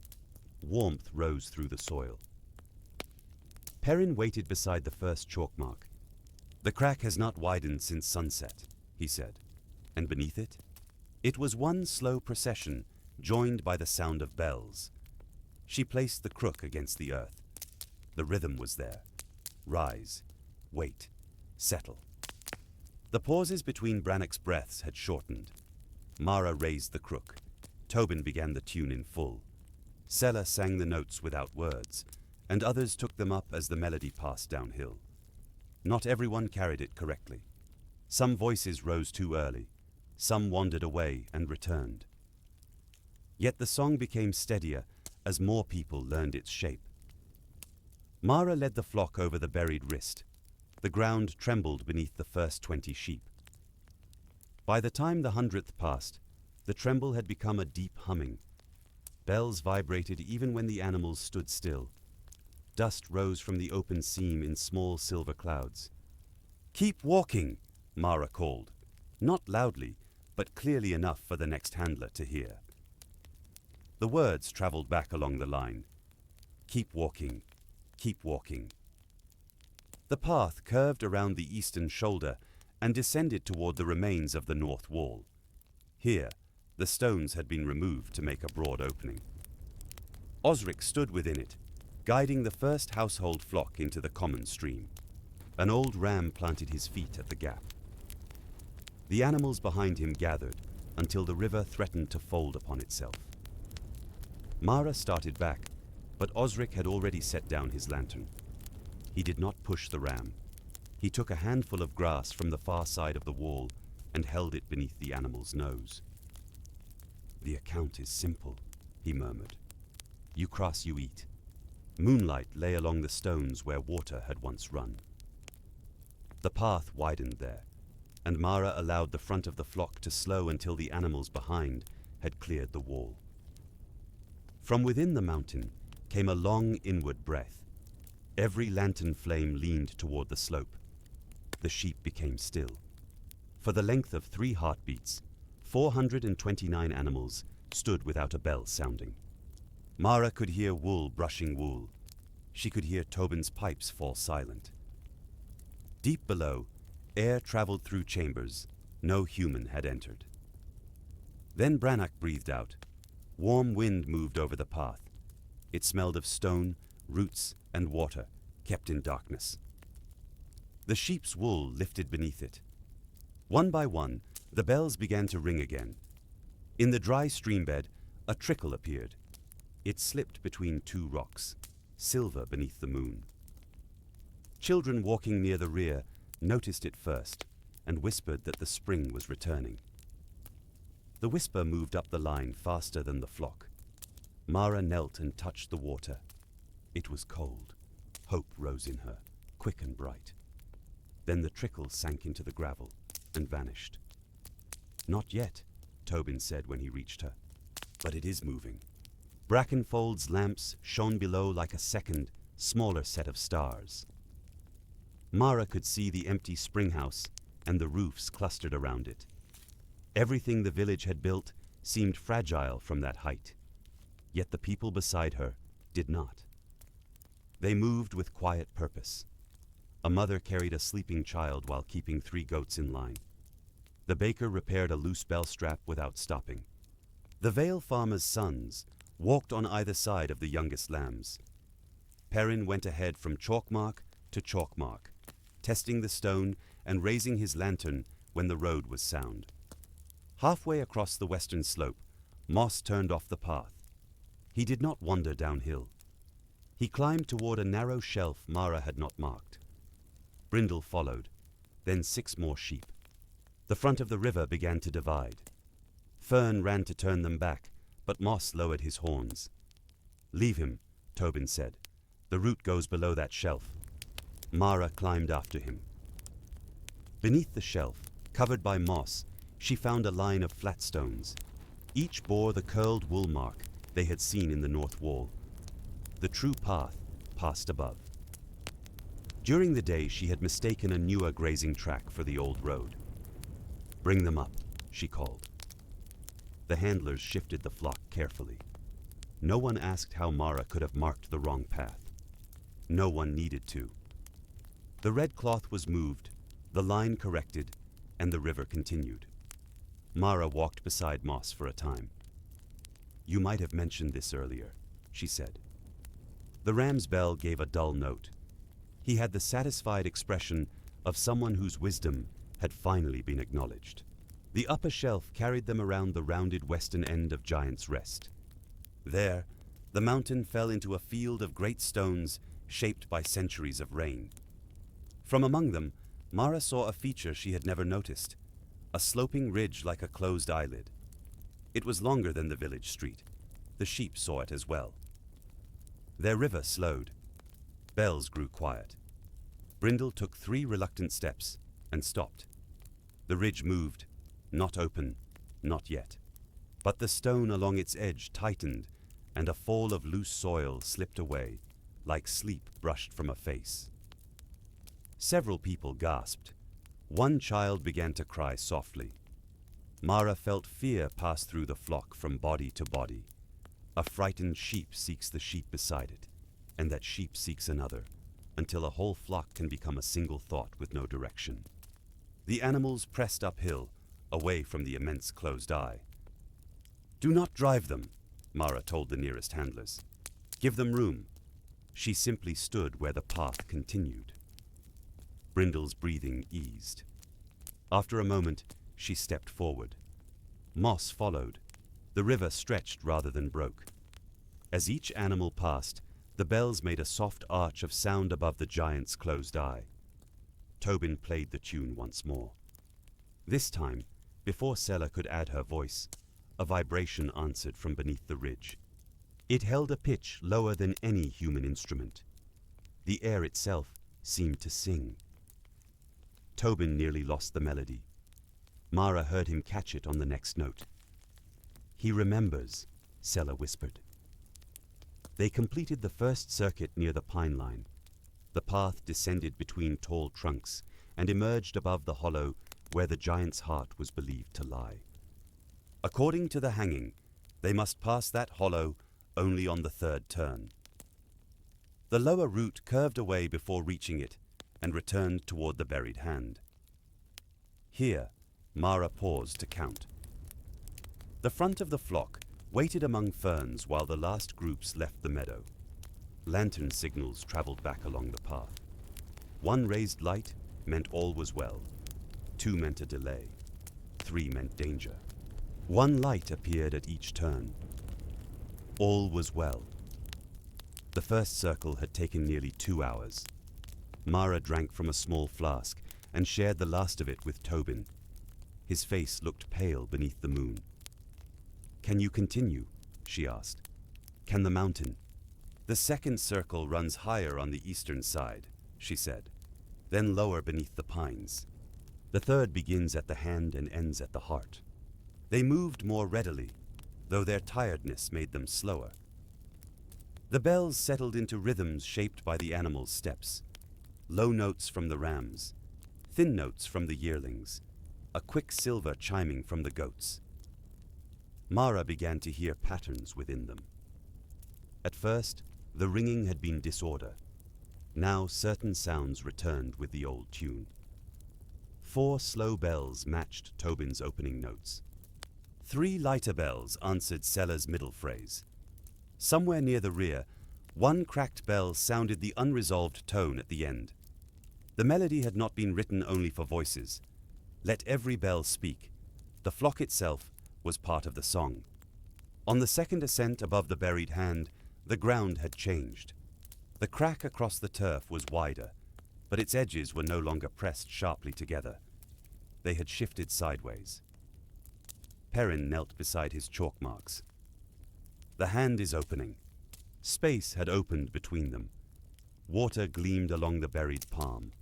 Warmth rose through the soil. Perrin waited beside the first chalk mark. "The crack has not widened since sunset," he said. And beneath it? It was one slow procession, joined by the sound of bells. She placed the crook against the earth. The rhythm was there. Rise, wait, settle. The pauses between Brannock's breaths had shortened. Mara raised the crook. Tobin began the tune in full. Sella sang the notes without words, and others took them up as the melody passed downhill. Not everyone carried it correctly. Some voices rose too early. Some wandered away and returned. Yet the song became steadier as more people learned its shape. Mara led the flock over the buried wrist. The ground trembled beneath the first 20 sheep. By the time the 100th passed, the tremble had become a deep humming. Bells vibrated even when the animals stood still. Dust rose from the open seam in small silver clouds. "Keep walking," Mara called, not loudly, but clearly enough for the next handler to hear. The words traveled back along the line. "Keep walking, keep walking." The path curved around the eastern shoulder and descended toward the remains of the north wall. Here, the stones had been removed to make a broad opening. Osric stood within it, guiding the first household flock into the common stream. An old ram planted his feet at the gap. The animals behind him gathered until the river threatened to fold upon itself. Mara started back, but Osric had already set down his lantern. He did not push the ram. He took a handful of grass from the far side of the wall and held it beneath the animal's nose. "The account is simple," he murmured. "You cross, you eat." Moonlight lay along the stones where water had once run. The path widened there, and Mara allowed the front of the flock to slow until the animals behind had cleared the wall. From within the mountain came a long inward breath. Every lantern flame leaned toward the slope. The sheep became still. For the length of 3 heartbeats, 429 animals stood without a bell sounding. Mara could hear wool brushing wool. She could hear Tobin's pipes fall silent. Deep below, air traveled through chambers no human had entered. Then Brannock breathed out. Warm wind moved over the path. It smelled of stone, roots, and water, kept in darkness. The sheep's wool lifted beneath it. One by one, the bells began to ring again. In the dry streambed, a trickle appeared. It slipped between 2 rocks, silver beneath the moon. Children walking near the rear noticed it first, and whispered that the spring was returning. The whisper moved up the line faster than the flock. Mara knelt and touched the water. It was cold. Hope rose in her, quick and bright. Then the trickle sank into the gravel and vanished. "Not yet," Tobin said when he reached her. "But it is moving." Brackenfold's lamps shone below like a second, smaller set of stars. Mara could see the empty springhouse and the roofs clustered around it. Everything the village had built seemed fragile from that height, yet the people beside her did not. They moved with quiet purpose. A mother carried a sleeping child while keeping 3 goats in line. The baker repaired a loose bell strap without stopping. The Vale farmer's sons walked on either side of the youngest lambs. Perrin went ahead from chalkmark to chalkmark, testing the stone and raising his lantern when the road was sound. Halfway across the western slope, Moss turned off the path. He did not wander downhill. He climbed toward a narrow shelf Mara had not marked. Brindle followed, then 6 more sheep. The front of the river began to divide. Fern ran to turn them back, but Moss lowered his horns. "Leave him," Tobin said. "The route goes below that shelf." Mara climbed after him. Beneath the shelf, covered by moss, she found a line of flat stones. Each bore the curled wool mark they had seen in the north wall. The true path passed above. During the day, she had mistaken a newer grazing track for the old road. "Bring them up," she called. The handlers shifted the flock carefully. No one asked how Mara could have marked the wrong path. No one needed to. The red cloth was moved, the line corrected, and the river continued. Mara walked beside Moss for a time. "You might have mentioned this earlier," she said. The ram's bell gave a dull note. He had the satisfied expression of someone whose wisdom had finally been acknowledged. The upper shelf carried them around the rounded western end of Giant's Rest. There, the mountain fell into a field of great stones shaped by centuries of rain. From among them, Mara saw a feature she had never noticed, a sloping ridge like a closed eyelid. It was longer than the village street. The sheep saw it as well. Their river slowed. Bells grew quiet. Brindle took 3 reluctant steps and stopped. The ridge moved, not open, not yet. But the stone along its edge tightened, and a fall of loose soil slipped away, like sleep brushed from a face. Several people gasped. One child began to cry softly. Mara felt fear pass through the flock from body to body. A frightened sheep seeks the sheep beside it, and that sheep seeks another, until a whole flock can become a single thought with no direction. The animals pressed uphill, away from the immense closed eye. "Do not drive them," Mara told the nearest handlers. "Give them room." She simply stood where the path continued. Brindle's breathing eased. After a moment, she stepped forward. Moss followed. The river stretched rather than broke. As each animal passed, the bells made a soft arch of sound above the giant's closed eye. Tobin played the tune once more. This time, before Sella could add her voice, a vibration answered from beneath the ridge. It held a pitch lower than any human instrument. The air itself seemed to sing. Tobin nearly lost the melody. Mara heard him catch it on the next note. "He remembers," Sella whispered. They completed the first circuit near the pine line. The path descended between tall trunks and emerged above the hollow where the giant's heart was believed to lie. According to the hanging, they must pass that hollow only on the 3rd turn. The lower route curved away before reaching it and returned toward the buried hand. Here, Mara paused to count. The front of the flock waited among ferns while the last groups left the meadow. Lantern signals traveled back along the path. 1 raised light meant all was well. 2 meant a delay. 3 meant danger. 1 light appeared at each turn. All was well. The first circle had taken nearly 2 hours. Mara drank from a small flask and shared the last of it with Tobin. His face looked pale beneath the moon. "Can you continue?" she asked. "Can the mountain?" "The second circle runs higher on the eastern side," she said, "then lower beneath the pines. The third begins at the hand and ends at the heart." They moved more readily, though their tiredness made them slower. The bells settled into rhythms shaped by the animals' steps. Low notes from the rams, thin notes from the yearlings, a quick silver chiming from the goats. Mara began to hear patterns within them. At first, the ringing had been disorder. Now certain sounds returned with the old tune. 4 slow bells matched Tobin's opening notes. 3 lighter bells answered Sella's middle phrase. Somewhere near the rear, one cracked bell sounded the unresolved tone at the end. The melody had not been written only for voices. Let every bell speak. The flock itself was part of the song. On the second ascent above the buried hand, the ground had changed. The crack across the turf was wider, but its edges were no longer pressed sharply together. They had shifted sideways. Perrin knelt beside his chalk marks. The hand is opening. Space had opened between them. Water gleamed along the buried palm.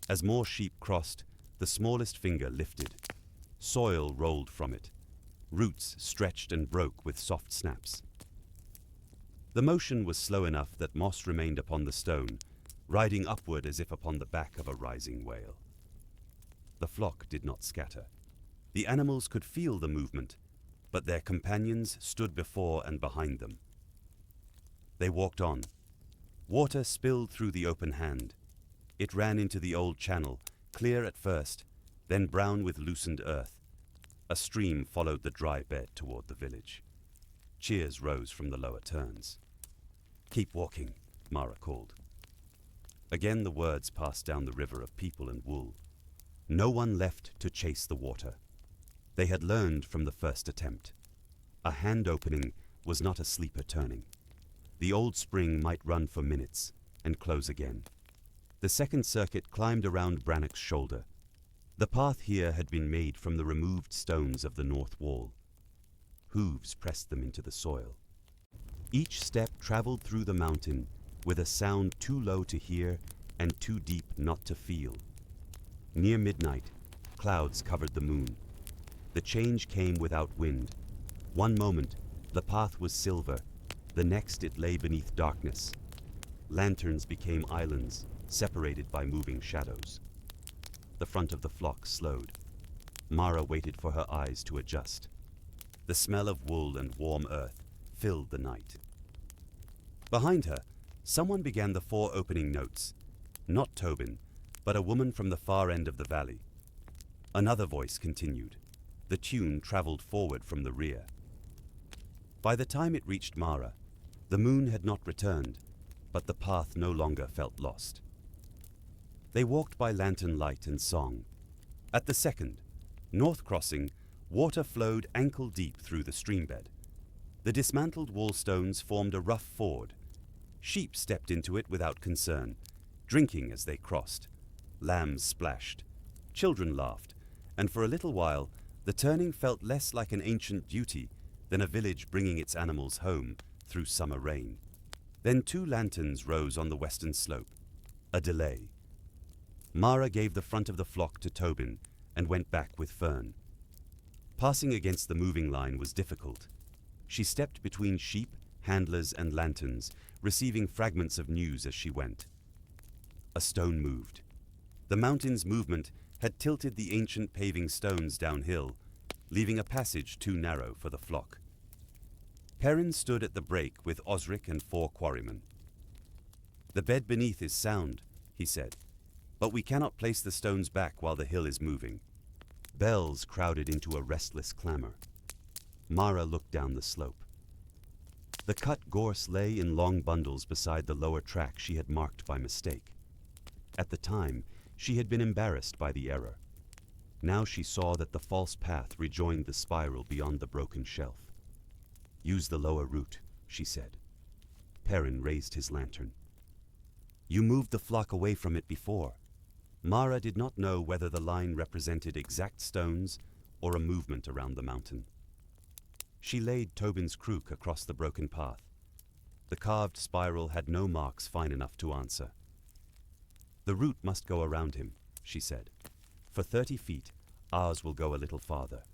As more sheep crossed, the smallest finger lifted. Soil rolled from it. Roots stretched and broke with soft snaps. The motion was slow enough that moss remained upon the stone, riding upward as if upon the back of a rising whale. The flock did not scatter. The animals could feel the movement, but their companions stood before and behind them. They walked on. Water spilled through the open hand. It ran into the old channel, clear at first, then brown with loosened earth. A stream followed the dry bed toward the village. Cheers rose from the lower turns. "Keep walking," Mara called. Again the words passed down the river of people and wool. No one left to chase the water. They had learned from the first attempt. A hand opening was not a sleeper turning. The old spring might run for minutes and close again. The second circuit climbed around Brannock's shoulder. The path here had been made from the removed stones of the north wall. Hooves pressed them into the soil. Each step traveled through the mountain with a sound too low to hear and too deep not to feel. Near midnight, clouds covered the moon. The change came without wind. One moment, the path was silver. The next, it lay beneath darkness. Lanterns became islands, separated by moving shadows. The front of the flock slowed. Mara waited for her eyes to adjust. The smell of wool and warm earth filled the night. Behind her, someone began the 4 opening notes. Not Tobin, but a woman from the far end of the valley. Another voice continued. The tune traveled forward from the rear. By the time it reached Mara, the moon had not returned, but the path no longer felt lost. They walked by lantern light and song. At the second, north crossing, water flowed ankle-deep through the streambed. The dismantled wallstones formed a rough ford. Sheep stepped into it without concern, drinking as they crossed. Lambs splashed. Children laughed, and for a little while, the turning felt less like an ancient duty than a village bringing its animals home through summer rain. Then 2 lanterns rose on the western slope. A delay. Mara gave the front of the flock to Tobin and went back with Fern. Passing against the moving line was difficult. She stepped between sheep, handlers, and lanterns, receiving fragments of news as she went. A stone moved. The mountain's movement had tilted the ancient paving stones downhill, leaving a passage too narrow for the flock. Perrin stood at the break with Osric and 4 quarrymen. "The bed beneath is sound," he said, "but we cannot place the stones back while the hill is moving." Bells crowded into a restless clamor. Mara looked down the slope. The cut gorse lay in long bundles beside the lower track she had marked by mistake. At the time, she had been embarrassed by the error. Now she saw that the false path rejoined the spiral beyond the broken shelf. "Use the lower route," she said. Perrin raised his lantern. "You moved the flock away from it before. Mara did not know whether the line represented exact stones or a movement around the mountain. She laid Tobin's crook across the broken path. The carved spiral had no marks fine enough to answer. "The route must go around him," she said. "For 30 feet, ours will go a little farther."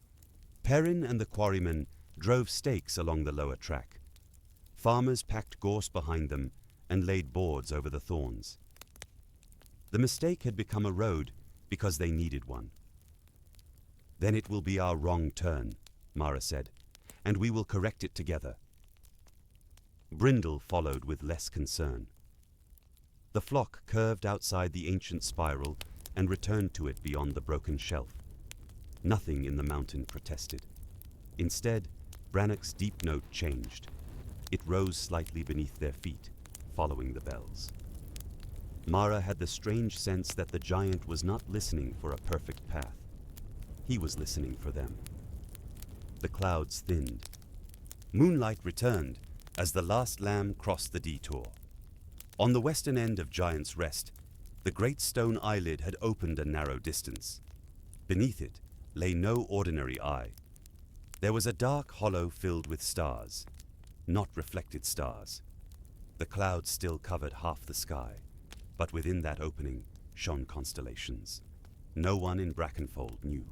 Perrin and the quarrymen drove stakes along the lower track. Farmers packed gorse behind them and laid boards over the thorns. The mistake had become a road because they needed one. "Then it will be our wrong turn," Mara said, "and we will correct it together." Brindle followed with less concern. The flock curved outside the ancient spiral and returned to it beyond the broken shelf. Nothing in the mountain protested. Instead, Brannock's deep note changed. It rose slightly beneath their feet, following the bells. Mara had the strange sense that the giant was not listening for a perfect path. He was listening for them. The clouds thinned. Moonlight returned as the last lamb crossed the detour. On the western end of Giant's Rest, the great stone eyelid had opened a narrow distance. Beneath it lay no ordinary eye. There was a dark hollow filled with stars, not reflected stars. The clouds still covered half the sky, but within that opening shone constellations. No one in Brackenfold knew.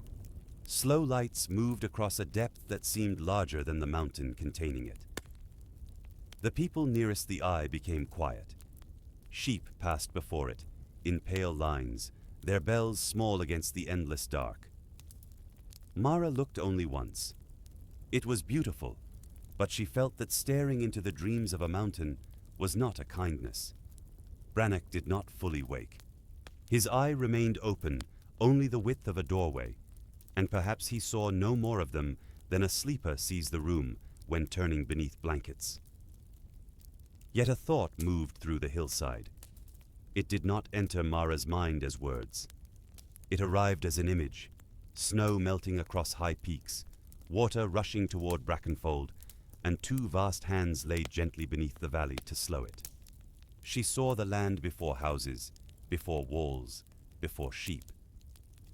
Slow lights moved across a depth that seemed larger than the mountain containing it. The people nearest the eye became quiet. Sheep passed before it, in pale lines, their bells small against the endless dark. Mara looked only once. It was beautiful, but she felt that staring into the dreams of a mountain was not a kindness. Brannock did not fully wake. His eye remained open, only the width of a doorway, and perhaps he saw no more of them than a sleeper sees the room when turning beneath blankets. Yet a thought moved through the hillside. It did not enter Mara's mind as words. It arrived as an image, snow melting across high peaks, water rushing toward Brackenfold, and 2 vast hands laid gently beneath the valley to slow it. She saw the land before houses, before walls, before sheep.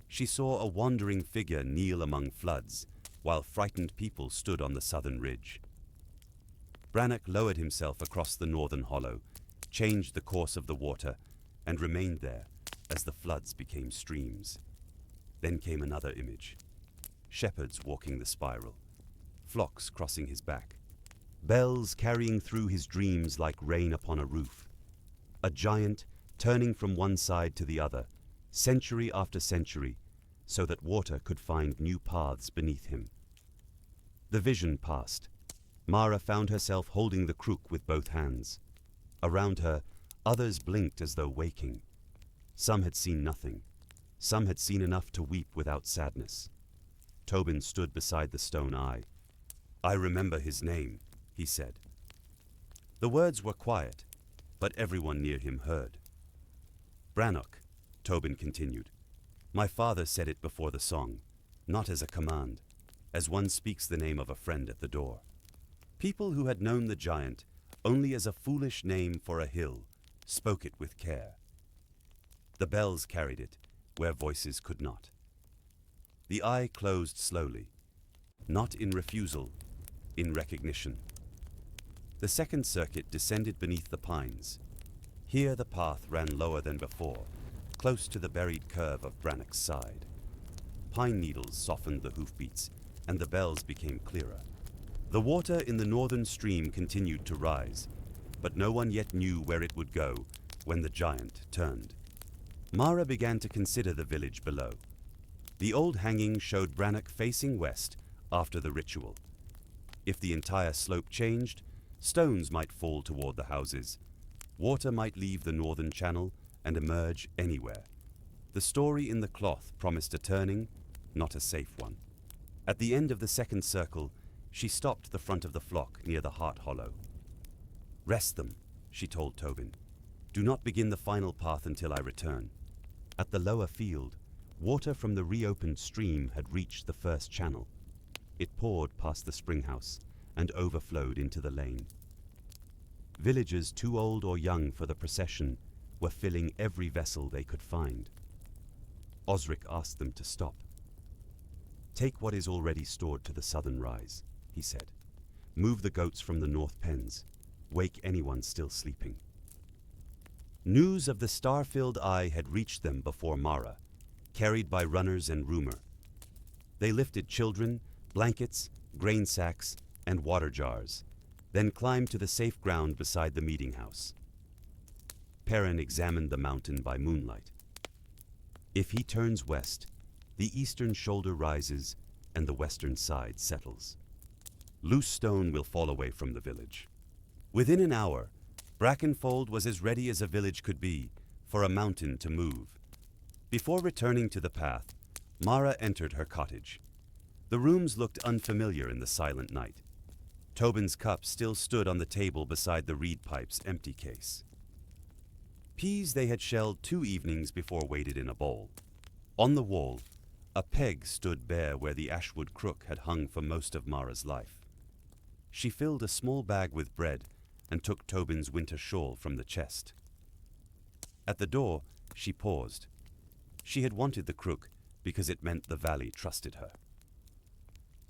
She saw a wandering figure kneel among floods, while frightened people stood on the southern ridge. Brannock lowered himself across the northern hollow, changed the course of the water, and remained there as the floods became streams. Then came another image. Shepherds walking the spiral, flocks crossing his back, bells carrying through his dreams like rain upon a roof. A giant turning from one side to the other, century after century, so that water could find new paths beneath him. The vision passed. Mara found herself holding the crook with both hands. Around her, others blinked as though waking. Some had seen nothing. Some had seen enough to weep without sadness. Tobin stood beside the stone eye. "I remember his name," he said. The words were quiet, but everyone near him heard. "Brannock," Tobin continued. "My father said it before the song, not as a command, as one speaks the name of a friend at the door." People who had known the giant only as a foolish name for a hill spoke it with care. The bells carried it where voices could not. The eye closed slowly, not in refusal, in recognition. The second circuit descended beneath the pines. Here the path ran lower than before, close to the buried curve of Brannock's side. Pine needles softened the hoofbeats, and the bells became clearer. The water in the northern stream continued to rise, but no one yet knew where it would go when the giant turned. Mara began to consider the village below. The old hanging showed Brannock facing west after the ritual. If the entire slope changed, stones might fall toward the houses. Water might leave the northern channel and emerge anywhere. The story in the cloth promised a turning, not a safe one. At the end of the second circle, she stopped the front of the flock near the heart hollow. "Rest them," she told Tobin. "Do not begin the final path until I return." At the lower field, water from the reopened stream had reached the first channel. It poured past the springhouse and overflowed into the lane. Villagers too old or young for the procession were filling every vessel they could find. Osric asked them to stop. "Take what is already stored to the southern rise," he said. "Move the goats from the north pens. Wake anyone still sleeping." News of the star-filled eye had reached them before Mara, carried by runners and rumor. They lifted children, blankets, grain sacks, and water jars, then climbed to the safe ground beside the meeting house. Perrin examined the mountain by moonlight. If he turns west, the eastern shoulder rises and the western side settles. Loose stone will fall away from the village. Within an hour, Brackenfold was as ready as a village could be for a mountain to move. Before returning to the path, Mara entered her cottage. The rooms looked unfamiliar in the silent night. Tobin's cup still stood on the table beside the reed pipe's empty case. Peas they had shelled 2 evenings before waited in a bowl. On the wall, a peg stood bare where the ashwood crook had hung for most of Mara's life. She filled a small bag with bread and took Tobin's winter shawl from the chest. At the door, she paused. She had wanted the crook because it meant the valley trusted her.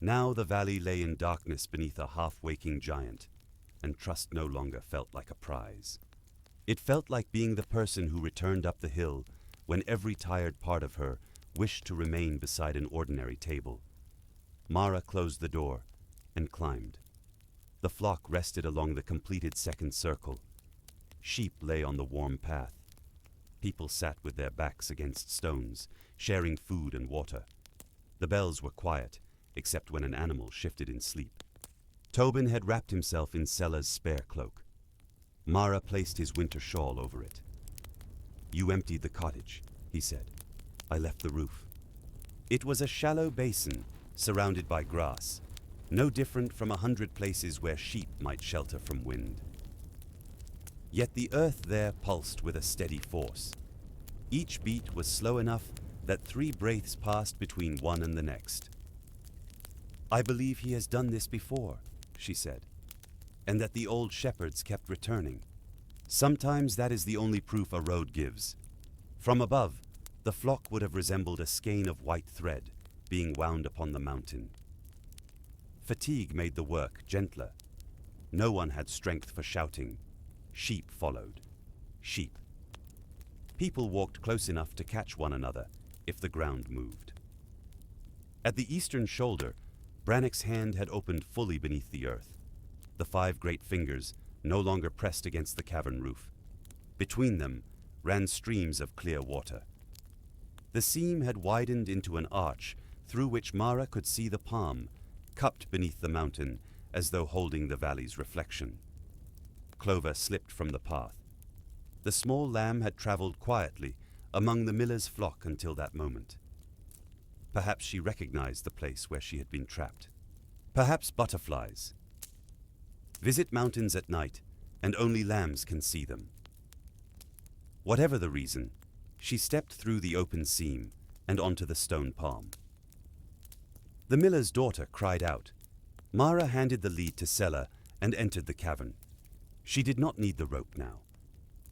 Now the valley lay in darkness beneath a half-waking giant, and trust no longer felt like a prize. It felt like being the person who returned up the hill when every tired part of her wished to remain beside an ordinary table. Mara closed the door and climbed. The flock rested along the completed second circle. Sheep lay on the warm path. People sat with their backs against stones, sharing food and water. The bells were quiet, except when an animal shifted in sleep. Tobin had wrapped himself in Sella's spare cloak. Mara placed his winter shawl over it. "You emptied the cottage," he said. "I left the roof." It was a shallow basin surrounded by grass, no different from 100 places where sheep might shelter from wind. Yet the earth there pulsed with a steady force. Each beat was slow enough that 3 breaths passed between one and the next. "I believe he has done this before," she said, "and that the old shepherds kept returning. Sometimes that is the only proof a road gives. From above, the flock would have resembled a skein of white thread being wound upon the mountain. Fatigue made the work gentler. No one had strength for shouting. Sheep followed. Sheep. People walked close enough to catch one another if the ground moved." At the eastern shoulder, Brannock's hand had opened fully beneath the earth. The 5 great fingers no longer pressed against the cavern roof. Between them ran streams of clear water. The seam had widened into an arch through which Mara could see the palm, cupped beneath the mountain as though holding the valley's reflection. Clover slipped from the path. The small lamb had traveled quietly among the miller's flock until that moment. Perhaps she recognized the place where she had been trapped. Perhaps butterflies visit mountains at night, and only lambs can see them. Whatever the reason, she stepped through the open seam and onto the stone palm. The miller's daughter cried out. Mara handed the lead to Sella and entered the cavern. She did not need the rope now.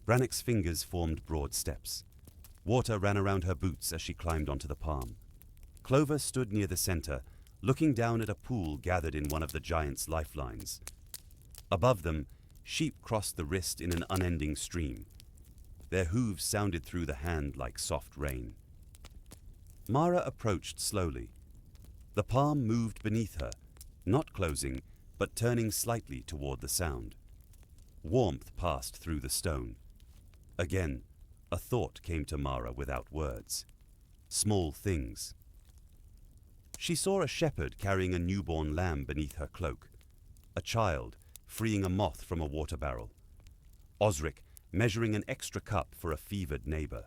Brannock's fingers formed broad steps. Water ran around her boots as she climbed onto the palm. Clover stood near the center, looking down at a pool gathered in one of the giant's lifelines. Above them, sheep crossed the wrist in an unending stream. Their hooves sounded through the hand like soft rain. Mara approached slowly. The palm moved beneath her, not closing, but turning slightly toward the sound. Warmth passed through the stone. Again, a thought came to Mara without words. Small things. She saw a shepherd carrying a newborn lamb beneath her cloak, a child freeing a moth from a water barrel, Osric measuring an extra cup for a fevered neighbor,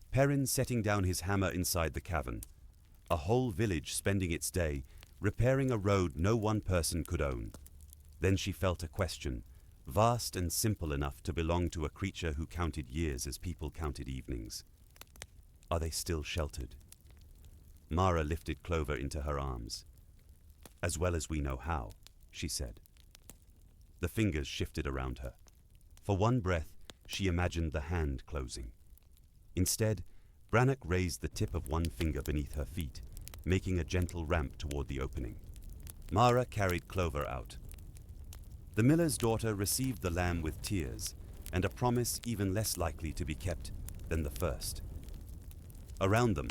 Perrin setting down his hammer inside the cavern, a whole village spending its day repairing a road no one person could own. Then she felt a question, vast and simple enough to belong to a creature who counted years as people counted evenings. Are they still sheltered? Mara lifted Clover into her arms. "As well as we know how," she said. The fingers shifted around her. For one breath, she imagined the hand closing. Instead, Brannock raised the tip of one finger beneath her feet, making a gentle ramp toward the opening. Mara carried Clover out. The miller's daughter received the lamb with tears, and a promise even less likely to be kept than the first. Around them,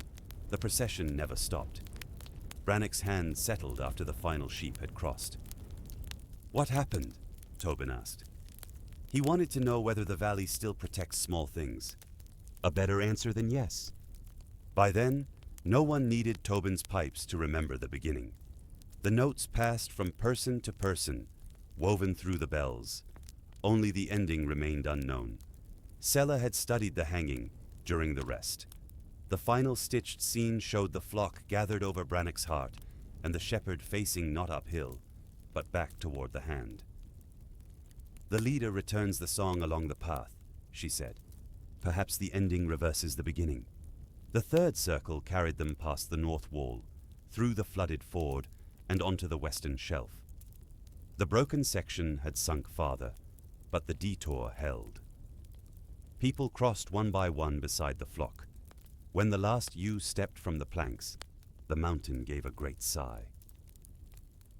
the procession never stopped. Brannock's hand settled after the final sheep had crossed. "What happened?" Tobin asked. He wanted to know whether the valley still protects small things. A better answer than yes. By then, no one needed Tobin's pipes to remember the beginning. The notes passed from person to person, woven through the bells. Only the ending remained unknown. Sella had studied the hanging during the rest. The final stitched scene showed the flock gathered over Brannock's heart, and the shepherd facing not uphill, but back toward the hand. "The leader returns the song along the path," she said. "Perhaps the ending reverses the beginning." The third circle carried them past the north wall, through the flooded ford, and onto the western shelf. The broken section had sunk farther, but the detour held. People crossed one by one beside the flock. When the last ewe stepped from the planks, the mountain gave a great sigh.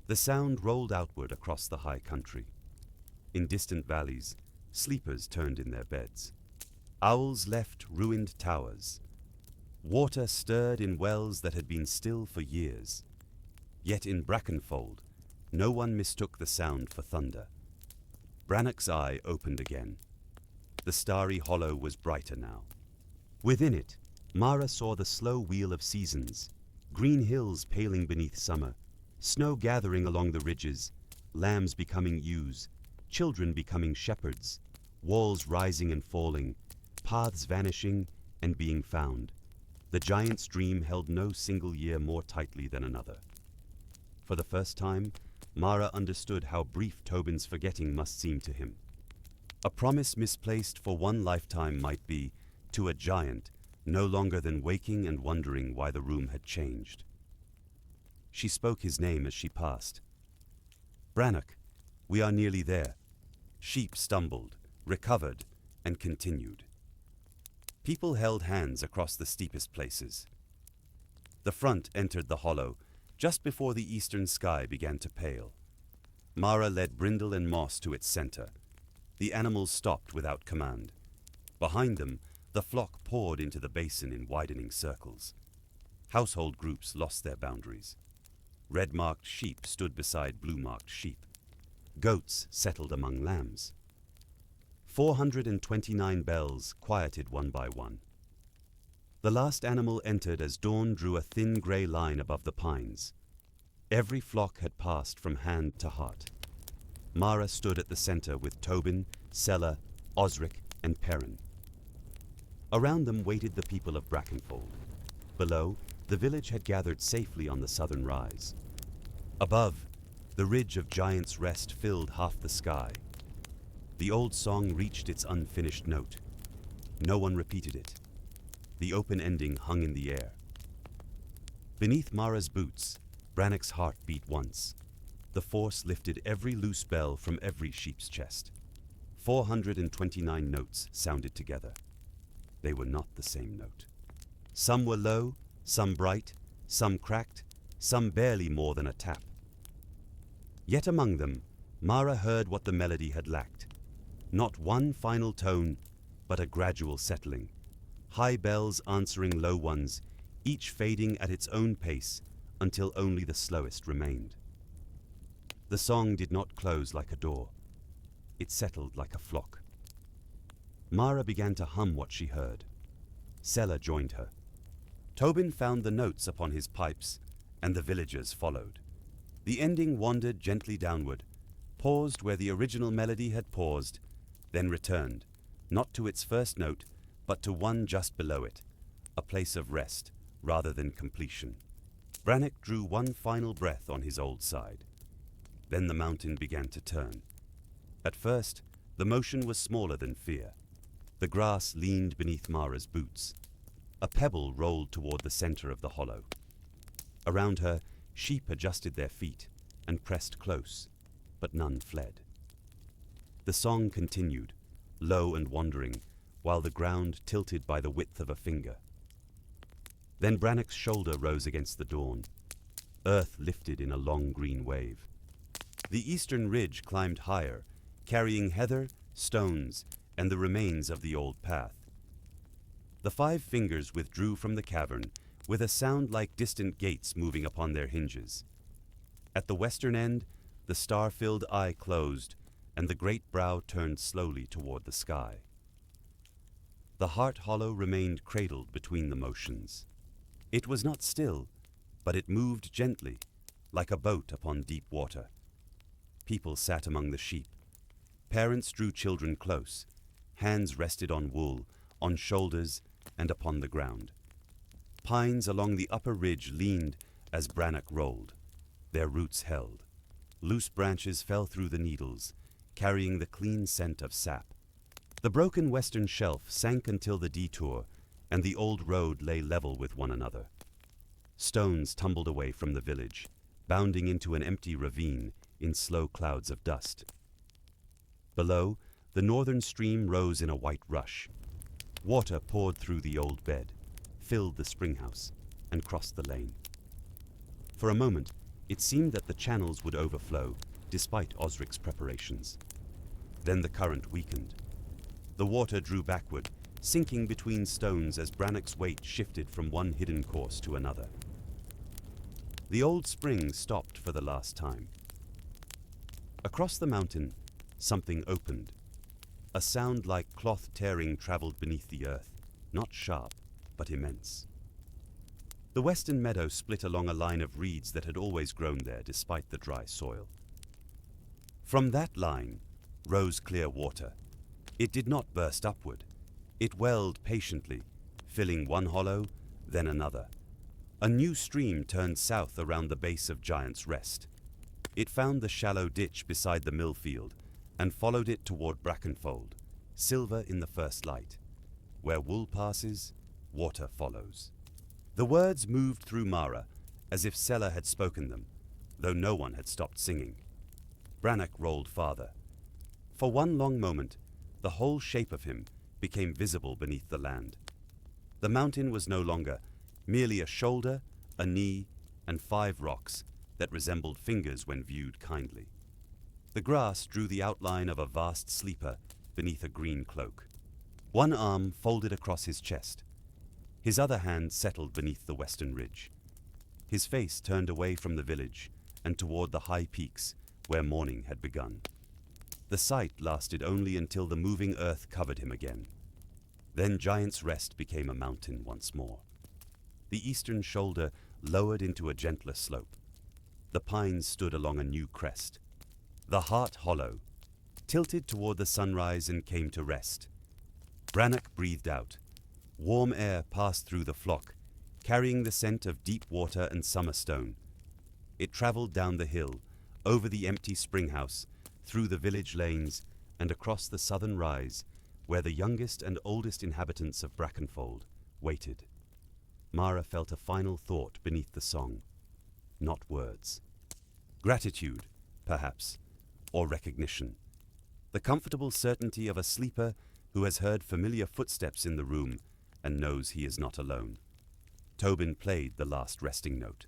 The sound rolled outward across the high country. In distant valleys, sleepers turned in their beds. Owls left ruined towers. Water stirred in wells that had been still for years. Yet in Brackenfold, no one mistook the sound for thunder. Brannock's eye opened again. The starry hollow was brighter now. Within it, Mara saw the slow wheel of seasons, green hills paling beneath summer, snow gathering along the ridges, lambs becoming ewes, children becoming shepherds, walls rising and falling, paths vanishing and being found. The giant's dream held no single year more tightly than another. For the first time, Mara understood how brief Tobin's forgetting must seem to him. A promise misplaced for one lifetime might be, to a giant, no longer than waking and wondering why the room had changed. She spoke his name as she passed. "Brannock, we are nearly there." Sheep stumbled, recovered, and continued. People held hands across the steepest places. The front entered the hollow just before the eastern sky began to pale. Mara led Brindle and Moss to its center. The animals stopped without command. Behind them, the flock poured into the basin in widening circles. Household groups lost their boundaries. Red-marked sheep stood beside blue-marked sheep. Goats settled among lambs. 429 bells quieted one by one. The last animal entered as dawn drew a thin gray line above the pines. Every flock had passed from hand to heart. Mara stood at the center with Tobin, Sella, Osric, and Perrin. Around them waited the people of Brackenfold. Below, the village had gathered safely on the southern rise. Above, the ridge of Giant's Rest filled half the sky. The old song reached its unfinished note. No one repeated it. The open ending hung in the air. Beneath Mara's boots, Brannock's heart beat once. The force lifted every loose bell from every sheep's chest. 429 notes sounded together. They were not the same note. Some were low, some bright, some cracked, some barely more than a tap. Yet among them, Mara heard what the melody had lacked. Not one final tone, but a gradual settling. High bells answering low ones, each fading at its own pace until only the slowest remained. The song did not close like a door. It settled like a flock. Mara began to hum what she heard. Sella joined her. Tobin found the notes upon his pipes, and the villagers followed. The ending wandered gently downward, paused where the original melody had paused, then returned, not to its first note, but to one just below it, a place of rest rather than completion. Brannock drew one final breath on his old side. Then the mountain began to turn. At first, the motion was smaller than fear. The grass leaned beneath Mara's boots. A pebble rolled toward the center of the hollow. Around her, sheep adjusted their feet and pressed close, but none fled. The song continued, low and wandering, while the ground tilted by the width of a finger. Then Brannoc's shoulder rose against the dawn. Earth lifted in a long green wave. The eastern ridge climbed higher, carrying heather, stones, and the remains of the old path. The 5 fingers withdrew from the cavern with a sound like distant gates moving upon their hinges. At the western end, the star-filled eye closed, and the great brow turned slowly toward the sky. The heart hollow remained cradled between the motions. It was not still, but it moved gently, like a boat upon deep water. People sat among the sheep. Parents drew children close. Hands rested on wool, on shoulders, and upon the ground. Pines along the upper ridge leaned as Brannock rolled. Their roots held. Loose branches fell through the needles, carrying the clean scent of sap. The broken western shelf sank until the detour, and the old road lay level with one another. Stones tumbled away from the village, bounding into an empty ravine in slow clouds of dust. Below, the northern stream rose in a white rush. Water poured through the old bed, filled the springhouse, and crossed the lane. For a moment, it seemed that the channels would overflow, despite Osric's preparations. Then the current weakened. The water drew backward, sinking between stones as Brannock's weight shifted from one hidden course to another. The old spring stopped for the last time. Across the mountain, something opened. A sound like cloth tearing traveled beneath the earth, not sharp, but immense. The western meadow split along a line of reeds that had always grown there despite the dry soil. From that line rose clear water. It did not burst upward. It welled patiently, filling one hollow, then another. A new stream turned south around the base of Giant's Rest. It found the shallow ditch beside the mill field and followed it toward Brackenfold, silver in the first light. Where wool passes, water follows. The words moved through Mara as if Sella had spoken them, though no one had stopped singing. Brannock rolled farther. For one long moment, the whole shape of him became visible beneath the land. The mountain was no longer merely a shoulder, a knee, and 5 rocks that resembled fingers when viewed kindly. The grass drew the outline of a vast sleeper beneath a green cloak. One arm folded across his chest. His other hand settled beneath the western ridge. His face turned away from the village and toward the high peaks where morning had begun. The sight lasted only until the moving earth covered him again. Then Giant's Rest became a mountain once more. The eastern shoulder lowered into a gentler slope. The pines stood along a new crest. The heart hollow tilted toward the sunrise and came to rest. Brannock breathed out. Warm air passed through the flock, carrying the scent of deep water and summer stone. It traveled down the hill, over the empty springhouse, through the village lanes, and across the southern rise, where the youngest and oldest inhabitants of Brackenfold waited. Mara felt a final thought beneath the song, not words. Gratitude, perhaps, or recognition. The comfortable certainty of a sleeper who has heard familiar footsteps in the room and knows he is not alone. Tobin played the last resting note.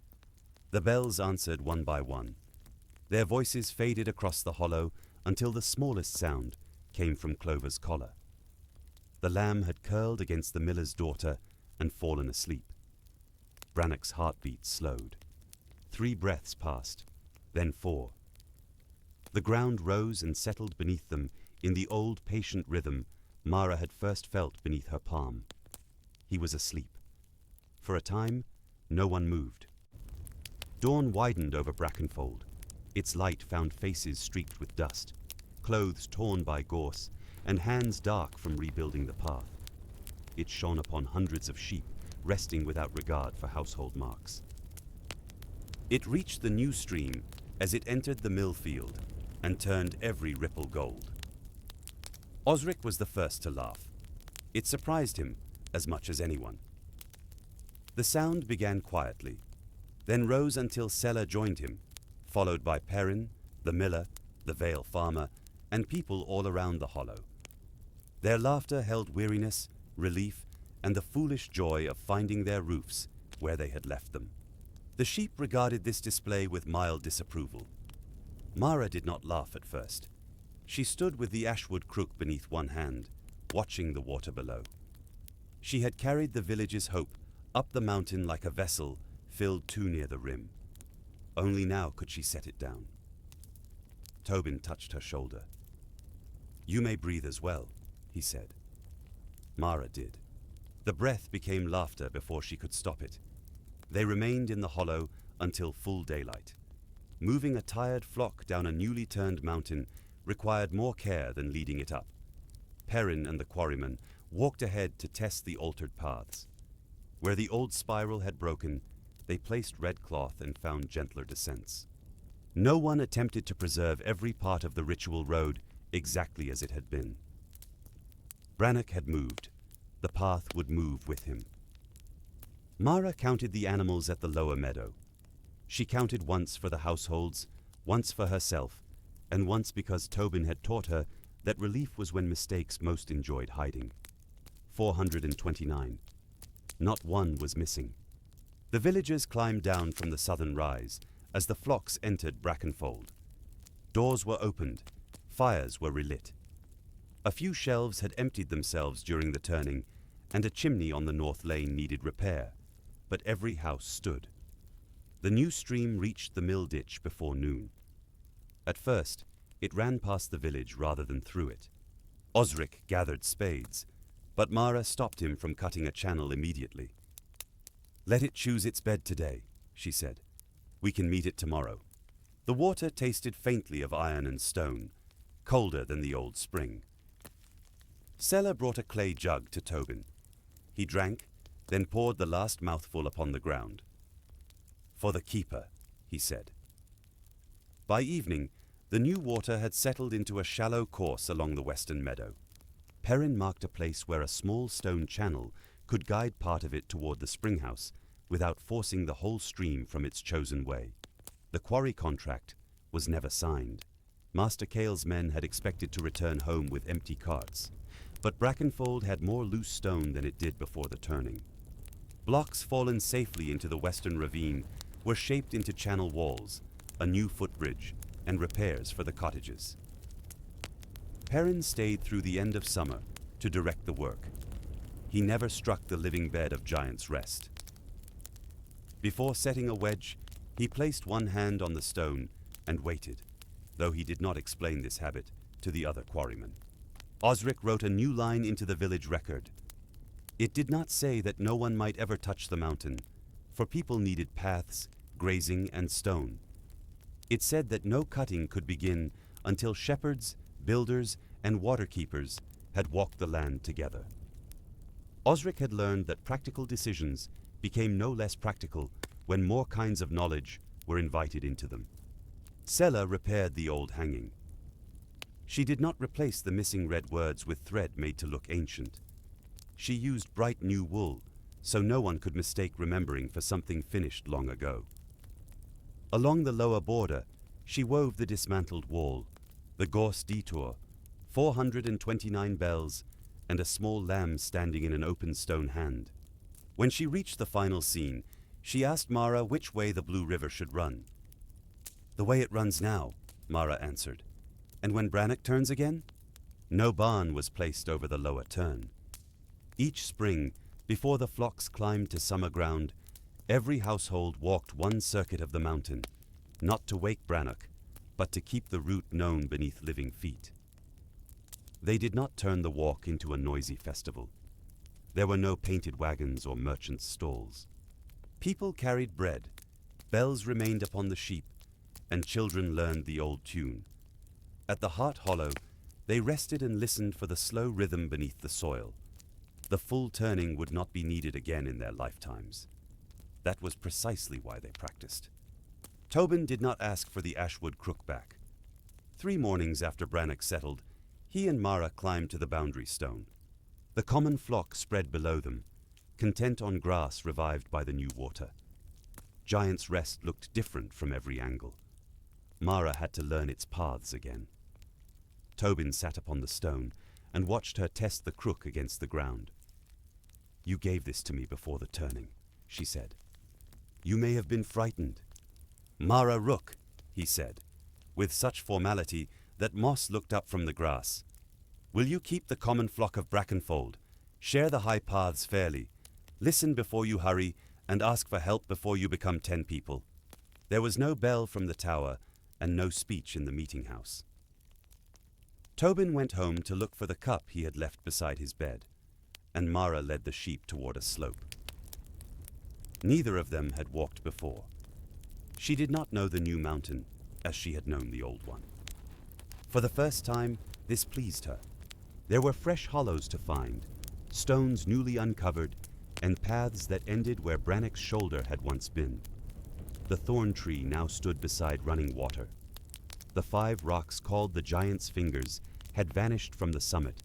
The bells answered one by one. Their voices faded across the hollow until the smallest sound came from Clover's collar. The lamb had curled against the miller's daughter and fallen asleep. Brannock's heartbeat slowed. 3 breaths passed, then 4. The ground rose and settled beneath them in the old patient rhythm Mara had first felt beneath her palm. He was asleep. For a time, no one moved. Dawn widened over Brackenfold. Its light found faces streaked with dust, clothes torn by gorse, and hands dark from rebuilding the path. It shone upon hundreds of sheep, resting without regard for household marks. It reached the new stream as it entered the mill field and turned every ripple gold. Osric was the first to laugh. It surprised him as much as anyone. The sound began quietly, then rose until Sella joined him, followed by Perrin, the miller, the Vale farmer, and people all around the hollow. Their laughter held weariness, relief, and the foolish joy of finding their roofs where they had left them. The sheep regarded this display with mild disapproval. Mara did not laugh at first. She stood with the ashwood crook beneath one hand, watching the water below. She had carried the village's hope up the mountain like a vessel filled too near the rim. Only now could she set it down. Tobin touched her shoulder. "You may breathe as well," he said. Mara did. The breath became laughter before she could stop it. They remained in the hollow until full daylight. Moving a tired flock down a newly turned mountain required more care than leading it up. Perrin and the quarryman walked ahead to test the altered paths. Where the old spiral had broken, they placed red cloth and found gentler descents. No one attempted to preserve every part of the ritual road exactly as it had been. Brannock had moved. The path would move with him. Mara counted the animals at the lower meadow. She counted once for the households, once for herself, and once because Tobin had taught her that relief was when mistakes most enjoyed hiding. 429. Not one was missing. The villagers climbed down from the southern rise as the flocks entered Brackenfold. Doors were opened, fires were relit. A few shelves had emptied themselves during the turning, and a chimney on the north lane needed repair, but every house stood. The new stream reached the mill ditch before noon. At first, it ran past the village rather than through it. Osric gathered spades, but Mara stopped him from cutting a channel immediately. "Let it choose its bed today," she said. "We can meet it tomorrow." The water tasted faintly of iron and stone, colder than the old spring. Sella brought a clay jug to Tobin. He drank, then poured the last mouthful upon the ground. "For the keeper," he said. By evening, the new water had settled into a shallow course along the western meadow. Perrin marked a place where a small stone channel could guide part of it toward the springhouse without forcing the whole stream from its chosen way. The quarry contract was never signed. Master Cale's men had expected to return home with empty carts, but Brackenfold had more loose stone than it did before the turning. Blocks fallen safely into the western ravine were shaped into channel walls, a new footbridge, and repairs for the cottages. Perrin stayed through the end of summer to direct the work. He never struck the living bed of Giant's Rest. Before setting a wedge, he placed one hand on the stone and waited, though he did not explain this habit to the other quarrymen. Osric wrote a new line into the village record. It did not say that no one might ever touch the mountain, for people needed paths, grazing, and stone. It said that no cutting could begin until shepherds, builders, and waterkeepers had walked the land together. Osric had learned that practical decisions became no less practical when more kinds of knowledge were invited into them. Sella repaired the old hanging. She did not replace the missing red words with thread made to look ancient. She used bright new wool, so no one could mistake remembering for something finished long ago. Along the lower border, she wove the dismantled wall, the gorse detour, 429 bells, and a small lamb standing in an open stone hand. When she reached the final scene, she asked Mara which way the Blue River should run. "The way it runs now," Mara answered. "And when Brannock turns again?" No barn was placed over the lower turn. Each spring, before the flocks climbed to summer ground, every household walked one circuit of the mountain, not to wake Brannock, but to keep the route known beneath living feet. They did not turn the walk into a noisy festival. There were no painted wagons or merchants' stalls. People carried bread, bells remained upon the sheep, and children learned the old tune. At the heart hollow, they rested and listened for the slow rhythm beneath the soil. The full turning would not be needed again in their lifetimes. That was precisely why they practiced. Tobin did not ask for the ashwood crook back. 3 mornings after Brannock settled, he and Mara climbed to the boundary stone. The common flock spread below them, content on grass revived by the new water. Giant's Rest looked different from every angle. Mara had to learn its paths again. Tobin sat upon the stone and watched her test the crook against the ground. "You gave this to me before the turning," she said. You may have been frightened. Mara Rook, he said, with such formality that Moss looked up from the grass. Will you keep the common flock of Brackenfold, share the high paths fairly, listen before you hurry, and ask for help before you become 10 people? There was no bell from the tower, and no speech in the meeting house. Tobin went home to look for the cup he had left beside his bed, and Mara led the sheep toward a slope. Neither of them had walked before. She did not know the new mountain as she had known the old one. For the first time, this pleased her. There were fresh hollows to find, stones newly uncovered, and paths that ended where Brannock's shoulder had once been. The thorn tree now stood beside running water. The 5 rocks called the Giant's Fingers had vanished from the summit,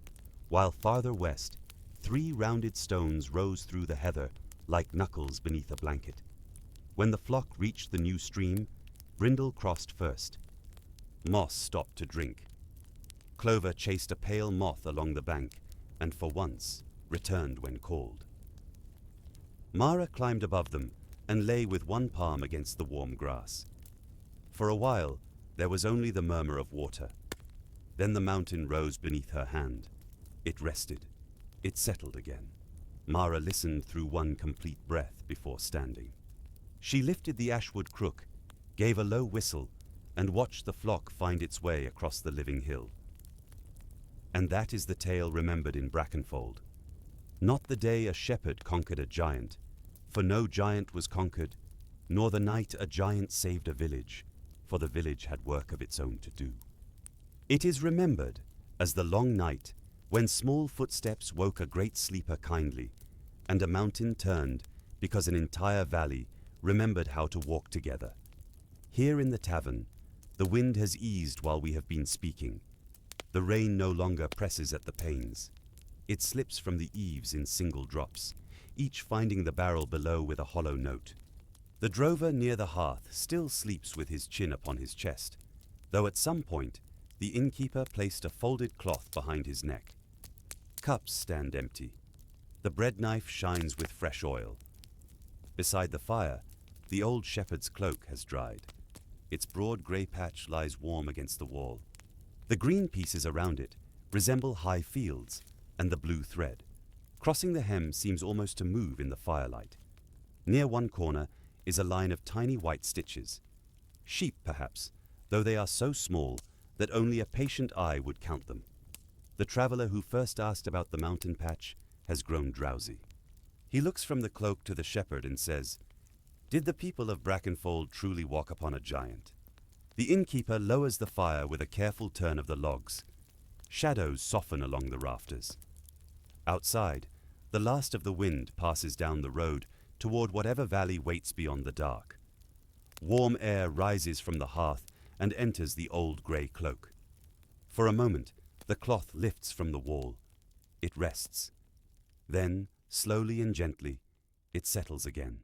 while farther west, 3 rounded stones rose through the heather like knuckles beneath a blanket. When the flock reached the new stream, Brindle crossed first. Moss stopped to drink. Clover chased a pale moth along the bank, and for once returned when called. Mara climbed above them and lay with one palm against the warm grass. For a while, there was only the murmur of water. Then the mountain rose beneath her hand. It rested. It settled again. Mara listened through one complete breath before standing. She lifted the ashwood crook, gave a low whistle, and watched the flock find its way across the living hill. And that is the tale remembered in Brackenfold. Not the day a shepherd conquered a giant, for no giant was conquered, nor the night a giant saved a village, for the village had work of its own to do. It is remembered as the long night when small footsteps woke a great sleeper kindly, and a mountain turned because an entire valley remembered how to walk together. Here in the tavern, the wind has eased while we have been speaking. The rain no longer presses at the panes. It slips from the eaves in single drops, each finding the barrel below with a hollow note. The drover near the hearth still sleeps with his chin upon his chest, though at some point the innkeeper placed a folded cloth behind his neck. Cups stand empty. The bread knife shines with fresh oil. Beside the fire, the old shepherd's cloak has dried. Its broad grey patch lies warm against the wall. The green pieces around it resemble high fields, and the blue thread, crossing the hem, seems almost to move in the firelight. Near one corner is a line of tiny white stitches. Sheep, perhaps, though they are so small that only a patient eye would count them. The traveller who first asked about the mountain patch has grown drowsy. He looks from the cloak to the shepherd and says, "Did the people of Brackenfold truly walk upon a giant?" The innkeeper lowers the fire with a careful turn of the logs. Shadows soften along the rafters. Outside, the last of the wind passes down the road toward whatever valley waits beyond the dark. Warm air rises from the hearth and enters the old grey cloak. For a moment, the cloth lifts from the wall. It rests. Then, slowly and gently, it settles again.